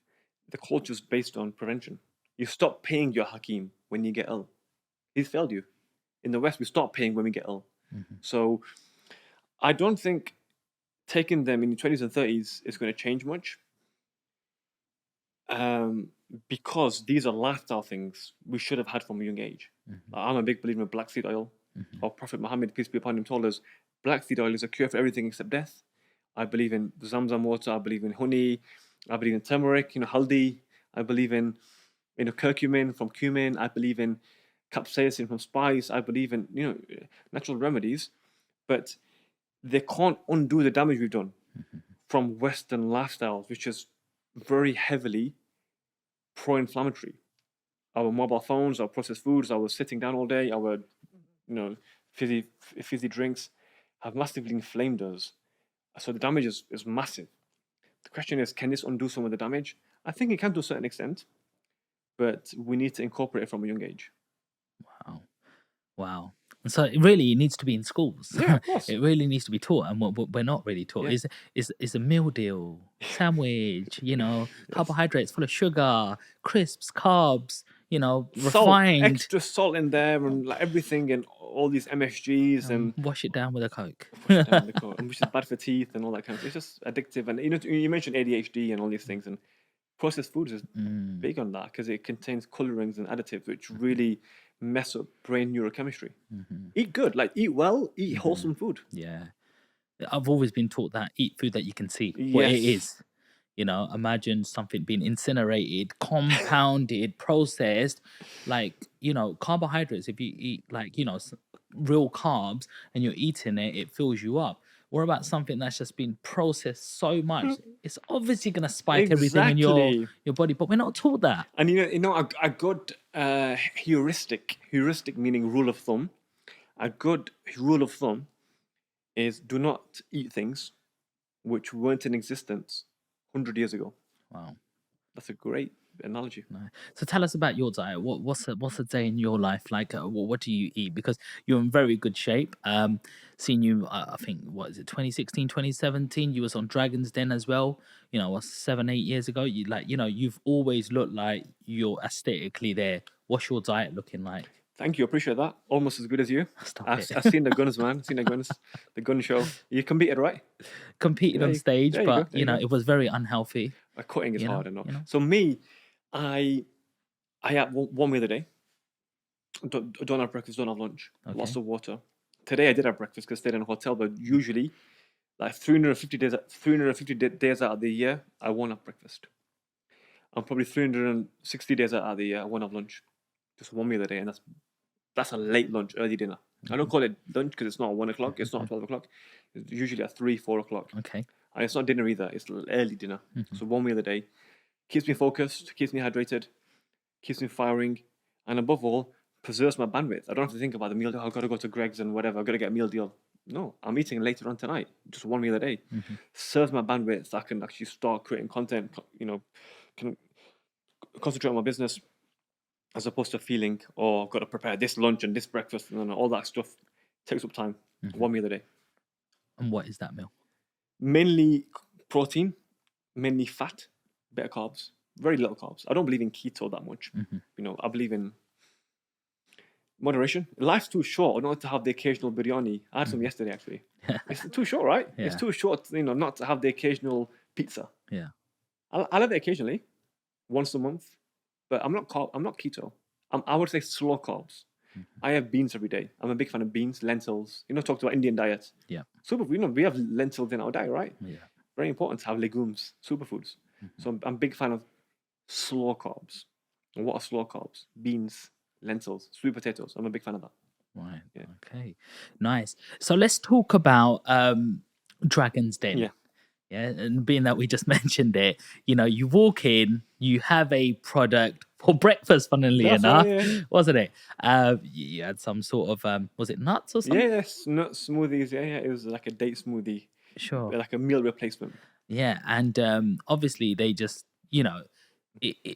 the culture is based on prevention. You stop paying your Hakim when you get ill. He's failed you. In the West, we stop paying when we get ill. So I don't think taking them in the 20s and 30s is going to change much. Because these are lifestyle things we should have had from a young age. I'm a big believer in black seed oil. Our Prophet Muhammad, peace be upon him, told us black seed oil is a cure for everything except death. I believe in Zamzam water. I believe in honey. I believe in turmeric, haldi. I believe in curcumin from cumin. I believe in capsaicin from spice. I believe in natural remedies, but they can't undo the damage we've done from Western lifestyles, which is very heavily pro-inflammatory. Our mobile phones, our processed foods, our sitting down all day, our fizzy drinks have massively inflamed us. So the damage is massive. The question is, can this undo some of the damage? I think it can to a certain extent, but we need to incorporate it from a young age. Wow. And so it really needs to be in schools. Yeah, of course. It really needs to be taught, and what we're not really taught is a meal deal, sandwich, carbohydrates full of sugar, crisps, carbs, refined. Salt, extra salt in there, and like everything, and all these MSGs, and wash it down with a Coke. and which is bad for teeth and all that kind of stuff. It's just addictive. And you mentioned ADHD and all these things, and processed foods is big on that because it contains colorings and additives which really mess up brain neurochemistry. Eat good, like eat well, eat wholesome food. Yeah. I've always been taught that eat food that you can see what it is. Imagine something being incinerated, compounded, processed, like, carbohydrates. If you eat like, real carbs and you're eating it, it fills you up. What about something that's just been processed so much? It's obviously going to spike everything in your body, but we're not taught that. And a good heuristic meaning rule of thumb. A good rule of thumb is do not eat things which weren't in existence 100 years ago. Wow. That's a great analogy. Nice. So tell us about your diet. What's a day in your life like? What do you eat? Because you're in very good shape. Seen you, I think, what is it, 2016, 2017? You was on Dragon's Den as well. 7-8 years ago. You've always looked like you're aesthetically there. What's your diet looking like? Thank you, appreciate that. Almost as good as you. I've seen the guns, man. Seen the guns, the gun show. You competed, right? Competed on stage, but it was very unhealthy. Cutting is hard enough. So me, I have one meal a day. Don't have breakfast, don't have lunch. Okay. Lots of water. Today I did have breakfast because I stayed in a hotel, but usually, like 350 days out of the year, I won't have breakfast. I'm probably 360 days out of the year, I won't have lunch. Just one meal a day, and that's a late lunch, early dinner. I don't call it lunch because it's not 1 o'clock, it's not 12 o'clock. It's usually at 3, 4 o'clock. Okay. And it's not dinner either, it's early dinner. So one meal a day. Keeps me focused, keeps me hydrated, keeps me firing, and above all, preserves my bandwidth. I don't have to think about the meal deal. I've got to go to Greg's and whatever. I've got to get a meal deal. No, I'm eating later on tonight. Just one meal a day. Serves my bandwidth. I can actually start creating content, can concentrate on my business as opposed to feeling, I've got to prepare this lunch and this breakfast and all that stuff. Takes up time. One meal a day. And what is that meal? Mainly protein, mainly fat, bit of carbs, very little carbs. I don't believe in keto that much. I believe in moderation. Life's too short not to have the occasional biryani. I had some yesterday, actually. It's too short, right? Yeah. It's too short, not to have the occasional pizza. Yeah. I'll have it occasionally, once a month, but I'm not keto. I would say slow carbs. I have beans every day. I'm a big fan of beans, lentils. Talked about Indian diet. Yeah. We have lentils in our diet, right? Yeah. Very important to have legumes, superfoods. So I'm a big fan of slow carbs. And what are slow carbs? Beans, lentils, sweet potatoes. I'm a big fan of that. Right. Yeah. Okay. Nice. So let's talk about Dragon's Den. Yeah. Yeah, and being that we just mentioned it, you walk in, you have a product for breakfast, funnily That's right, enough, yeah. wasn't it? You had some sort of, was it nuts or something? Yes, nut smoothies. Yeah, yeah. It was like a date smoothie, Sure. like a meal replacement. Yeah, and obviously they just,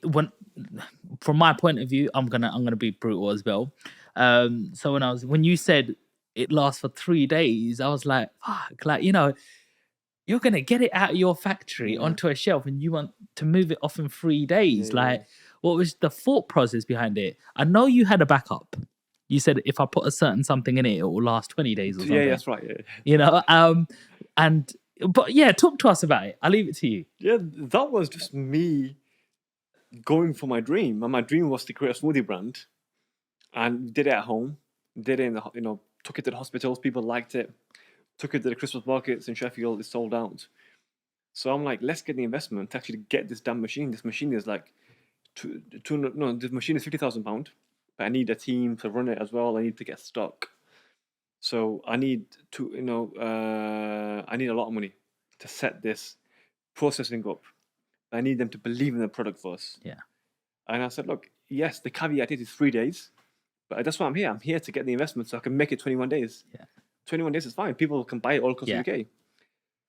when from my point of view, I'm gonna be brutal as well. So when you said it lasts for 3 days, I was like, fuck, like you're gonna get it out of your factory Yeah, onto a shelf, and you want to move it off in three yeah, days. yeah, Like, what was the thought process behind it? I know you had a backup. You said if I put a certain something in it, it will last 20 days or yeah. something. That's right. Yeah, You know, and but yeah, talk to us about it. I'll leave it to you. yeah. That was just me going for my dream, and my dream was to create a smoothie brand, and did it at home. Did it in took it to the hospitals. People liked it. Took it to the Christmas markets in Sheffield. It sold out. So I'm like, let's get the investment to actually get this damn machine. This machine is like, this machine is £50,000, but I need a team to run it as well. I need to get stock. So I need I need a lot of money to set this processing up. I need them to believe in the product first. Yeah. And I said, look, yes, the caveat is 3 days, but that's why I'm here. I'm here to get the investment so I can make it 21 days. Yeah. 21 days is fine. People can buy it all across Yeah. the UK.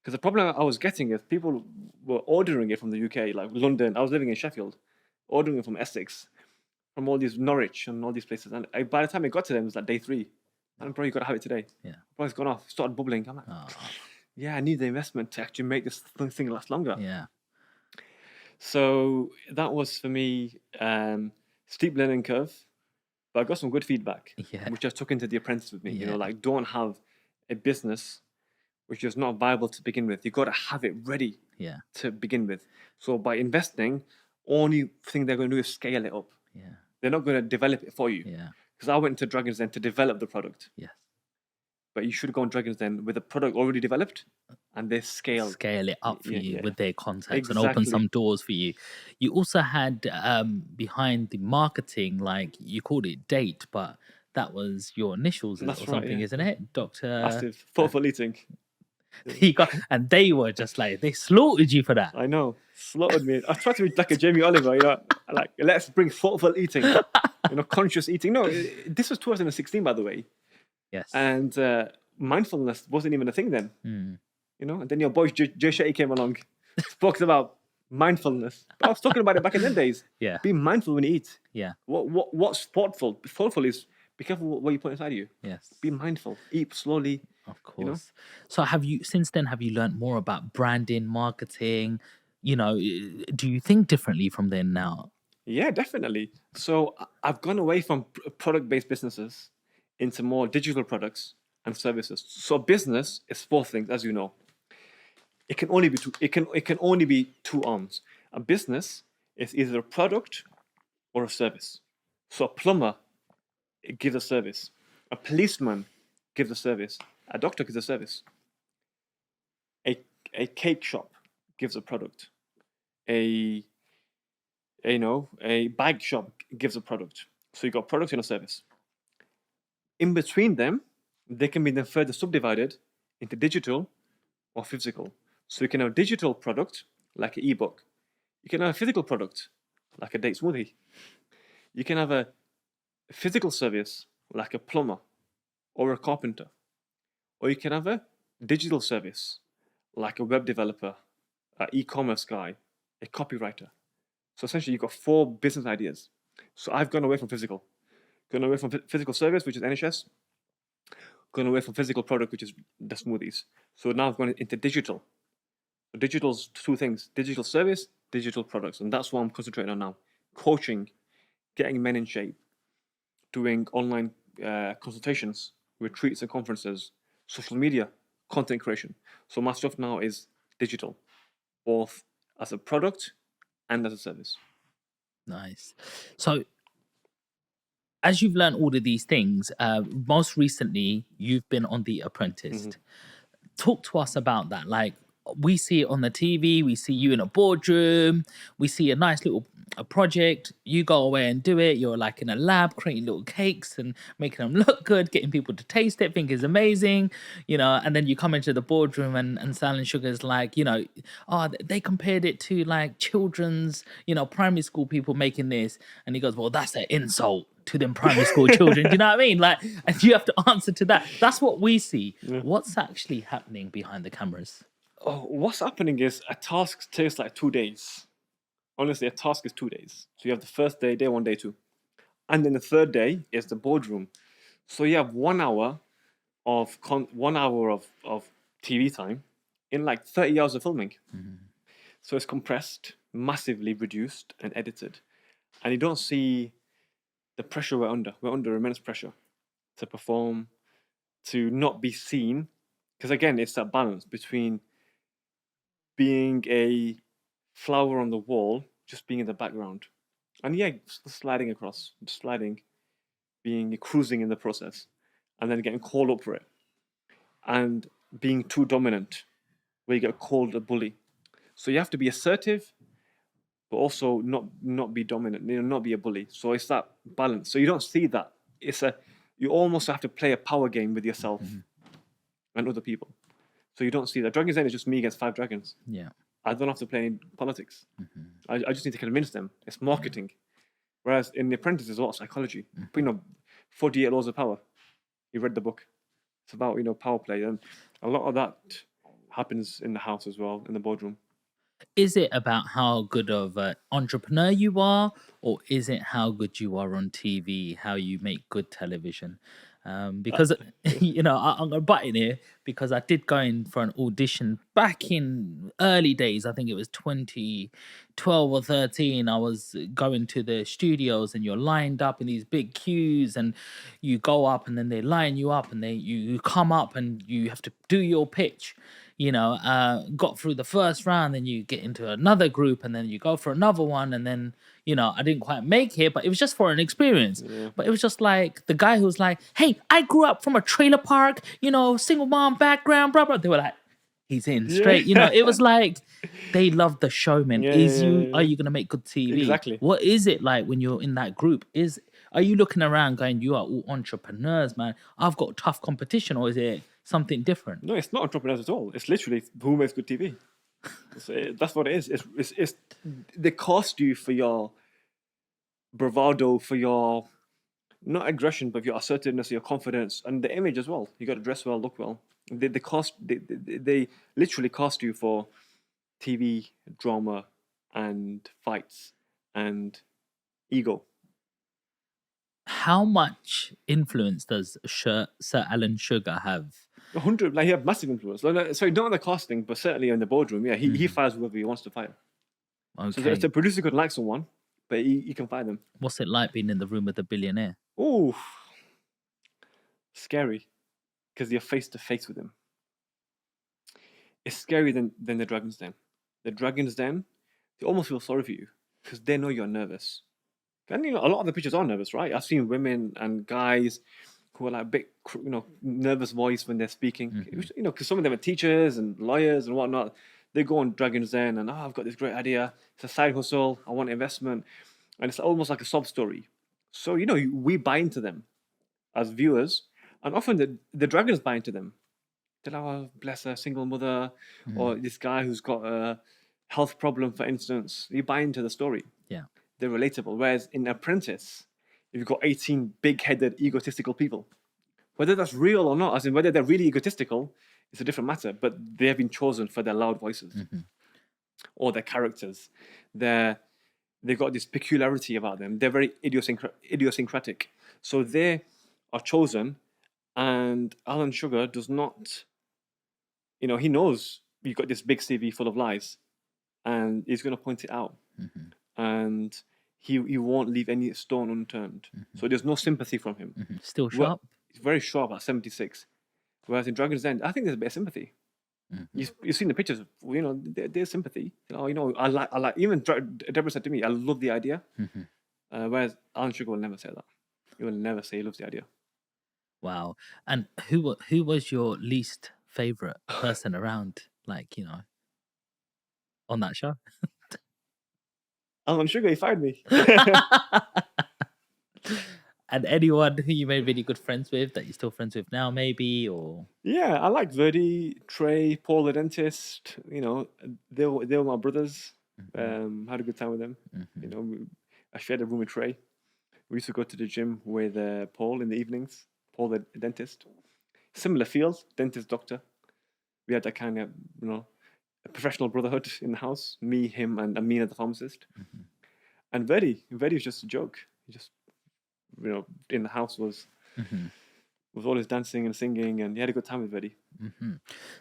Because the problem I was getting is people were ordering it from the UK, like London. I was living in Sheffield, ordering it from Essex, from all these Norwich and all these places. And by the time it got to them, it was like day 3. And bro, you got to have it today. Yeah. Bro, it's gone off. Started bubbling. I'm like, yeah, I need the investment to actually make this thing last longer. Yeah. So that was for me steep learning curve, but I got some good feedback, which I took into the Apprentice with me. Yeah. Like don't have a business which is not viable to begin with. You got to have it ready to begin with. So by investing, only thing they're going to do is scale it up. Yeah. They're not going to develop it for you. Yeah. Because I went into Dragon's Den to develop the product. Yes. But you should go on Dragon's Den with the product already developed, and they scale it up for you with their contacts and Exactly. open some doors for you. You also had behind the marketing, like you called it Date, but that was your initials or something, isn't it? Dr. Asif, thoughtful eating. And they were just like, they slaughtered you for that. I know, slaughtered me. I tried to be like a Jamie Oliver, like let's bring thoughtful eating, conscious eating. No, this was 2016, by the way. Yes. And mindfulness wasn't even a thing then. And then your boy Jay Shetty came along, spoke about mindfulness. But I was talking about it back in them days. Yeah. Be mindful when you eat. Yeah. What's thoughtful? Thoughtful is be careful what you put inside of you. Yes. Be mindful. Eat slowly. Of course. So have you learned more about branding, marketing? Do you think differently from then now? Yeah, definitely. So I've gone away from product-based businesses into more digital products and services. So business is 4 things, as you know. It can only be two. It can only be 2 arms. A business is either a product or a service. So a plumber, it gives a service. A policeman gives a service. A doctor gives a service. A cake shop gives a product. A bag shop gives a product. So you got product and a service. In between them, they can be then further subdivided into digital or physical. So you can have a digital product like an ebook. You can have a physical product like a date smoothie. You can have a physical service like a plumber or a carpenter. Or you can have a digital service like a web developer, an e-commerce guy, a copywriter. So essentially you've got 4 business ideas. So I've gone away from physical. Gone away from physical service, which is NHS. Gone away from physical product, which is the smoothies. So now I've gone into digital. Digital's 2 things: digital service, digital products. And that's what I'm concentrating on now. Coaching, getting men in shape, doing online consultations, retreats and conferences, social media, content creation. So my stuff now is digital, both as a product and as a service. Nice. So as you've learned all of these things, most recently you've been on The Apprentice. Talk to us about that. Like, we see it on the TV, we see you in a boardroom, we see a nice little a project, you go away and do it. You're like in a lab creating little cakes and making them look good, getting people to taste it, think it's amazing, and then you come into the boardroom and Silent Sugar's like, oh, they compared it to like children's, primary school people making this. And he goes, well, that's an insult to them primary school children. Do you know what I mean? Like, and you have to answer to that. That's what we see. Yeah. What's actually happening behind the cameras? Oh, what's happening is a task takes like 2 days. Honestly, a task is 2 days. So you have the first day, day one, day two. And then the third day is the boardroom. So you have 1 hour of 1 hour of TV time in like 30 hours of filming. So it's compressed, massively reduced and edited. And you don't see the pressure we're under. We're under immense pressure to perform, to not be seen. Because again, it's that balance between being a flower on the wall, just being in the background. And yeah, sliding across, sliding, being cruising in the process, and then getting called up for it. And being too dominant, where you get called a bully. So you have to be assertive, but also not be dominant, not be a bully. So it's that balance. So you don't see that. You almost have to play a power game with yourself and other people. So you don't see that. Dragon's Den is just me against 5 dragons. Yeah. I don't have to play any politics. I just need to convince them. It's marketing. Whereas in The Apprentice, there's a lot of psychology. But, 48 Laws of Power. You read the book. It's about, power play. And a lot of that happens in the house as well, in the boardroom. Is it about how good of an entrepreneur you are, or is it how good you are on TV, how you make good television? Because I'm gonna butt in here because I did go in for an audition back in early days. I think it was 2012 or 13. I was going to the studios, and you're lined up in these big queues, and you go up, and then they line you up, and you come up, and you have to do your pitch. Got through the first round, then you get into another group, and then you go for another one, and then I didn't quite make it, but it was just for an experience. Yeah. But it was just like the guy who was like, hey, I grew up from a trailer park, single mom background, blah blah. They were like, he's in straight. It was like they love the showman. Yeah, Are you gonna make good TV? Exactly. What is it like when you're in that group? Are you looking around going, you are all entrepreneurs, man, I've got tough competition, or is it something different? No, it's not entrepreneurs at all. It's literally who makes good TV. That's what it is. It's they cost you for your bravado, for your not aggression, but your assertiveness, your confidence, and the image as well. You got to dress well, look well. They literally cost you for TV, drama, and fights and ego. How much influence does Sir Alan Sugar have? 100, he had massive influence. Sorry, not on the casting, but certainly in the boardroom. Yeah, he fires whoever he wants to fire. Okay. So the producer could like someone, but he can fire them. What's it like being in the room with a billionaire? Oh, scary, because you're face to face with him. It's scarier than the Dragon's Den. The Dragon's Den, they almost feel sorry for you because they know you're nervous. And a lot of the pictures are nervous, right? I've seen women and guys who are like a bit, nervous voice when they're speaking. Because some of them are teachers and lawyers and whatnot. They go on Dragon's Den and I've got this great idea. It's a side hustle. I want investment, and it's almost like a sob story. So we buy into them as viewers, and often the dragons buy into them. They're like, oh, bless her, single mother, or this guy who's got a health problem, for instance. You buy into the story. Yeah. They're relatable. Whereas in Apprentice, you've got 18 big-headed, egotistical people. Whether that's real or not, as in whether they're really egotistical, it's a different matter. But they have been chosen for their loud voices or their characters. They've got this peculiarity about them. They're very idiosyncratic. So they are chosen, and Alan Sugar does not. He knows you've got this big CV full of lies, and he's going to point it out. And he won't leave any stone unturned. So there's no sympathy from him. Still sharp? He's very sharp at 76. Whereas in Dragon's Den, I think there's a bit of sympathy. You've seen the pictures, there's sympathy. I like, even Deborah said to me, I love the idea. Whereas Alan Sugar will never say that. He will never say he loves the idea. Wow. And who was your least favorite person around, on that show? I'm sure he fired me. And anyone who you made really good friends with that you're still friends with now, maybe, or Yeah, I like Verdi, Trey, Paul the dentist. They were my brothers. Had a good time with them. I shared a room with Trey. We used to go to the gym with Paul in the evenings. Paul the dentist. Similar field, dentist, doctor. We had that kind of, a professional brotherhood in the house. Me, him, and Amina, the pharmacist. And Verdi was just a joke. He just, in the house was always dancing and singing, and he had a good time with Verdi.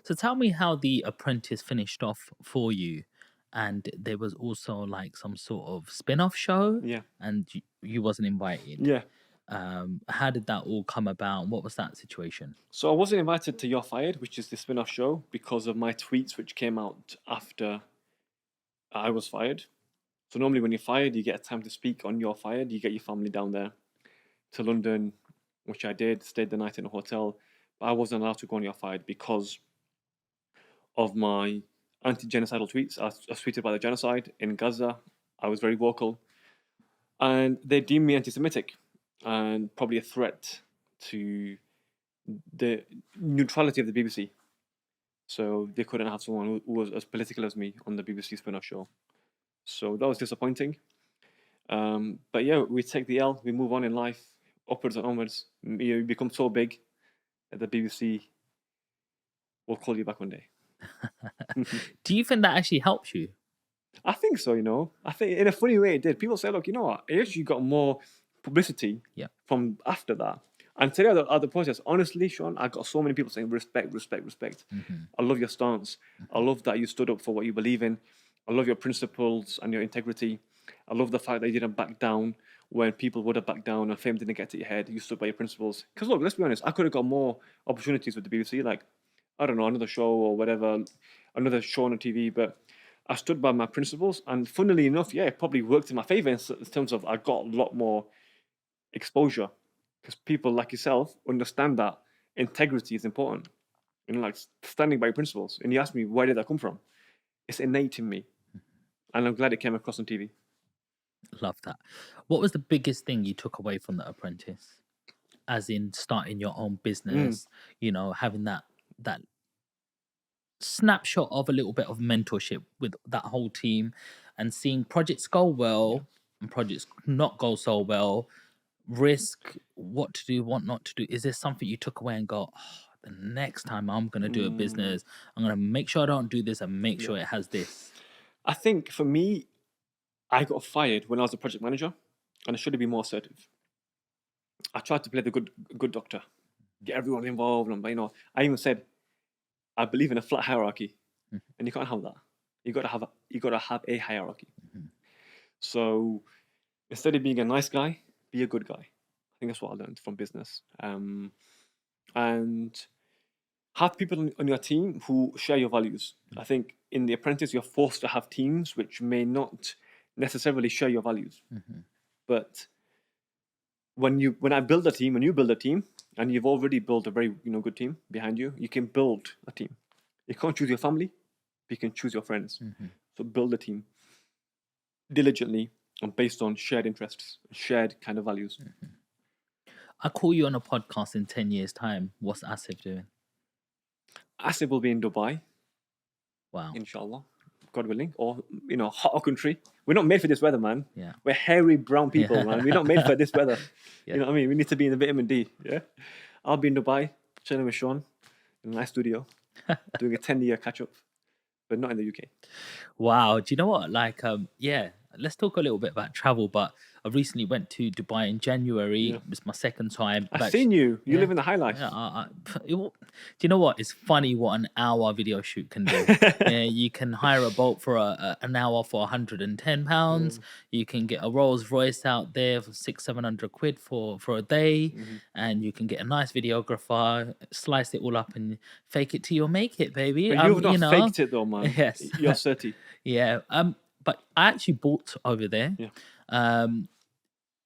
So tell me how The Apprentice finished off for you. And there was also like some sort of spin-off show, Yeah, and you wasn't invited. yeah. How did that all come about? What was that situation? So I wasn't invited to You're Fired, which is the spin-off show, because of my tweets, which came out after I was fired. So normally when you're fired, you get a time to speak on You're Fired. You get your family down there to London, which I did, stayed the night in a hotel. But I wasn't allowed to go on You're Fired because of my anti-genocidal tweets. I was tweeted about the genocide in Gaza. I was very vocal. And they deemed me anti-Semitic and probably a threat to the neutrality of the BBC. So they couldn't have someone who was as political as me on the BBC spin-off show. So that was disappointing. But yeah, we take the L, we move on in life, upwards and onwards. You become so big that the BBC will call you back one day. Do you think that actually helps you? I think so, I think in a funny way it did. People say, look, you know what? It actually got more publicity from after that. And today at the protest, honestly, Sean, I got so many people saying respect, respect, respect. I love your stance. I love that you stood up for what you believe in. I love your principles and your integrity. I love the fact that you didn't back down when people would have backed down and fame didn't get to your head. You stood by your principles. Because look, let's be honest, I could have got more opportunities with the BBC, like, I don't know, another show or whatever, another show on the TV, but I stood by my principles, and funnily enough, yeah, it probably worked in my favor in terms of I got a lot more exposure because people like yourself understand that integrity is important. Like standing by your principles. And you ask me, where did that come from? It's innate in me, and I'm glad it came across on TV. Love that. What was the biggest thing you took away from The Apprentice? As in starting your own business, having that snapshot of a little bit of mentorship with that whole team and seeing projects go well and projects not go so well, risk, what to do, what not to do. Is there something you took away and go, the next time I'm going to do a business, I'm going to make sure I don't do this and make sure it has this? I think for me, I got fired when I was a project manager, and I should have been more assertive. I tried to play the good doctor, get everyone involved, and I even said, I believe in a flat hierarchy, and you can't have that. You got to have a hierarchy. So instead of being a nice guy, be a good guy. I think that's what I learned from business. And have people on your team who share your values. I think in The Apprentice, you're forced to have teams which may not necessarily share your values. But when I build a team, when you build a team, and you've already built a very good team behind you, you can build a team. You can't choose your family, but you can choose your friends. So build a team diligently and based on shared interests, shared kind of values. I call you on a podcast in 10 years' time. What's Asif doing? Asif will be in Dubai. Wow. Inshallah, God willing, or hotter country. We're not made for this weather, man. Yeah. We're hairy brown people, man. We're not made for this weather. You know what I mean? We need to be in the vitamin D. Yeah. I'll be in Dubai, chilling with Sean in a nice studio, doing a 10-year catch up, but not in the UK. Wow. Do you know what? Let's talk a little bit about travel. But I recently went to Dubai in January. It's my second time. I've seen you. You live in the high life. Do you know what? It's funny what an hour video shoot can do. You can hire a boat for an hour for £110. You can get a Rolls Royce out there for £600-700 for a day, and you can get a nice videographer, slice it all up, and fake it till you make it, baby. But you've not faked it though, man. Yes, you're 30. Yeah. But I actually bought over there.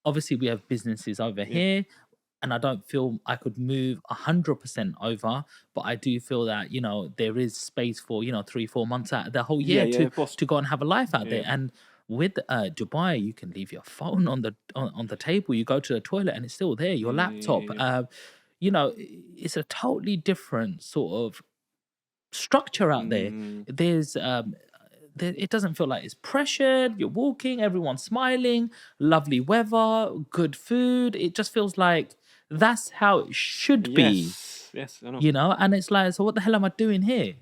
Obviously, we have businesses over here, and I don't feel I could move 100% over, but I do feel that, there is space for, 3-4 months out of the whole year to go and have a life out there. And With Dubai, you can leave your phone on the table. You go to the toilet and it's still there. Your laptop. Yeah. It's a totally different sort of structure out there. Mm, There's it doesn't feel like it's pressured. You're walking, everyone's smiling, lovely weather, good food. It just feels like that's how it should be, yes, I know. and it's like, so what the hell am I doing here?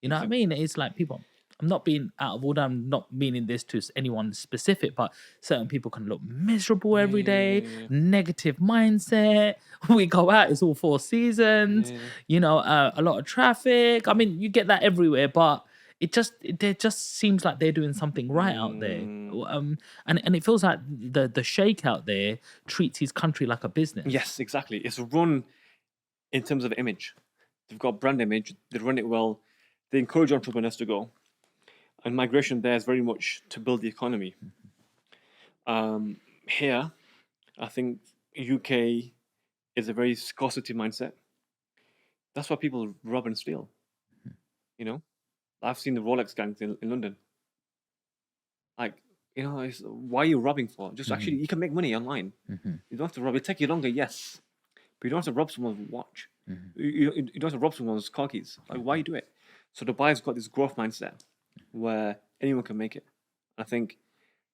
You know what I Exactly. mean? It's like people, I'm not being out of order, I'm not meaning this to anyone specific, but certain people can look miserable every day, Yeah. negative mindset. We go out, it's all four seasons, Yeah. a lot of traffic. I mean, you get that everywhere, but there just seems like they're doing something right out there. Mm, And it feels like the sheikh out there treats his country like a business. yes, exactly. It's run in terms of image. They've got brand image. They run it well. They encourage entrepreneurs to go. And migration there is very much to build the economy. Here, I think UK is a very scarcity mindset. That's why people rob and steal. You know, I've seen the Rolex gangs in London. Like, why are you robbing for? Just actually, you can make money online. You don't have to rob. It'll take you longer, yes, but you don't have to rob someone's watch. You don't have to rob someone's car keys. Like, why you do it? So Dubai's got this growth mindset where anyone can make it. I think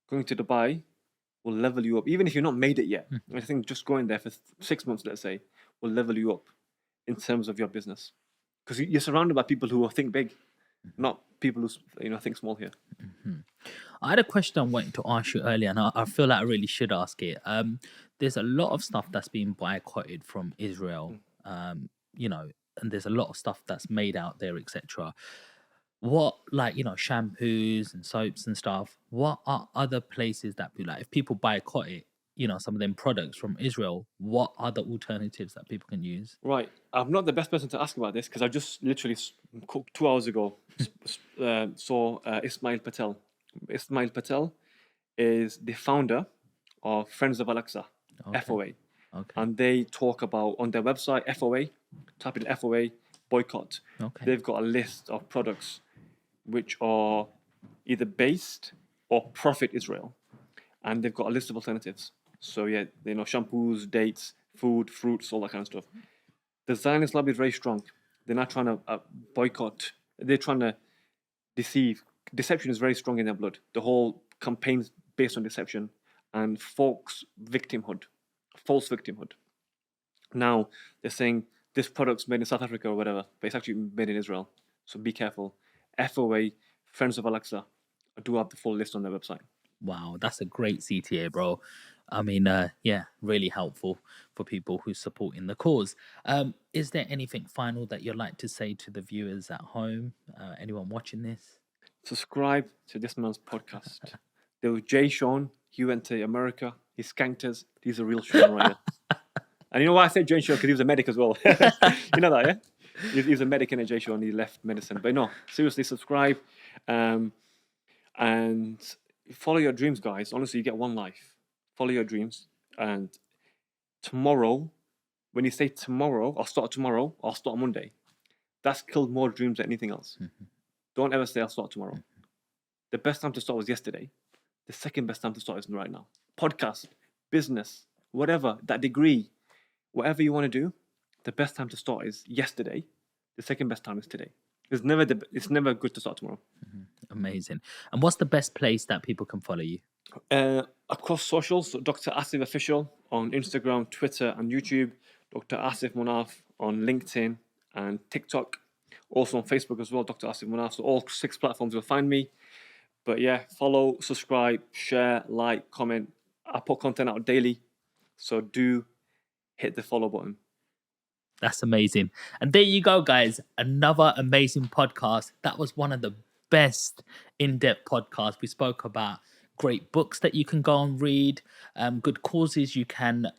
going to Dubai will level you up, even if you're not made it yet. I think just going there for 6 months, let's say, will level you up in terms of your business, because you're surrounded by people who think big, not people who think small here. I had a question I wanted to ask you earlier, and I feel like I really should ask it. There's a lot of stuff that's being boycotted from Israel, and there's a lot of stuff that's made out there, etc. What, like, shampoos and soaps and stuff, what are other places that be like, if people boycott it, some of them products from Israel, what are the alternatives that people can use? Right. I'm not the best person to ask about this because I just literally 2 hours ago saw Ismail Patel. Ismail Patel is the founder of Friends of Alexa, Okay. FOA. Okay. And they talk about on their website, FOA, type in FOA, boycott. Okay. They've got a list of products which are either based or profit Israel. And they've got a list of alternatives. So yeah, shampoos, dates, food, fruits, all that kind of stuff. The Zionist lobby is very strong. They're not trying to boycott. They're trying to deceive. Deception is very strong in their blood. The whole campaign's based on deception and false victimhood. Now they're saying this product's made in South Africa or whatever, but it's actually made in Israel. So be careful. FOA, Friends of Alexa, do have the full list on their website. Wow, that's a great CTA, bro. I mean, really helpful for people who support in the cause. Is there anything final that you'd like to say to the viewers at home? Anyone watching this? Subscribe to this man's podcast. There was Jay Sean. He went to America. He skanked us. He's a real Sean right here. And you know why I said Jay Sean? Because he was a medic as well. You know that, yeah? He was a medic in a Jay Sean. He left medicine. But no, seriously, subscribe. And follow your dreams, guys. Honestly, you get one life. Follow your dreams. And tomorrow, when you say tomorrow, I'll start on Monday, that's killed more dreams than anything else. Don't ever say I'll start tomorrow. The best time to start was yesterday. The second best time to start is right now. Podcast, business, whatever, that degree, whatever you want to do, the best time to start is yesterday. The second best time is today. It's never good to start tomorrow. Amazing. And what's the best place that people can follow you? Across socials, so Dr Asif Official on Instagram, Twitter, and YouTube. Dr Asif Munaf on LinkedIn and TikTok. Also on Facebook as well, Dr Asif Munaf. So all 6 platforms you'll find me. But yeah, follow, subscribe, share, like, comment. I put content out daily, so do hit the follow button. That's amazing. And there you go, guys. Another amazing podcast. That was one of the best in-depth podcasts. We spoke about great books that you can go and read, good causes you can,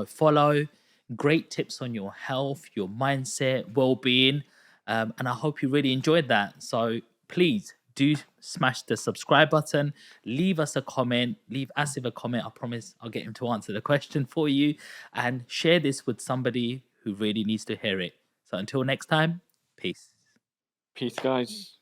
follow, great tips on your health, your mindset, well-being. And I hope you really enjoyed that. So please do smash the subscribe button, leave us a comment, leave Asif a comment. I promise I'll get him to answer the question for you, and share this with somebody who really needs to hear it. So until next time, peace. Peace, guys.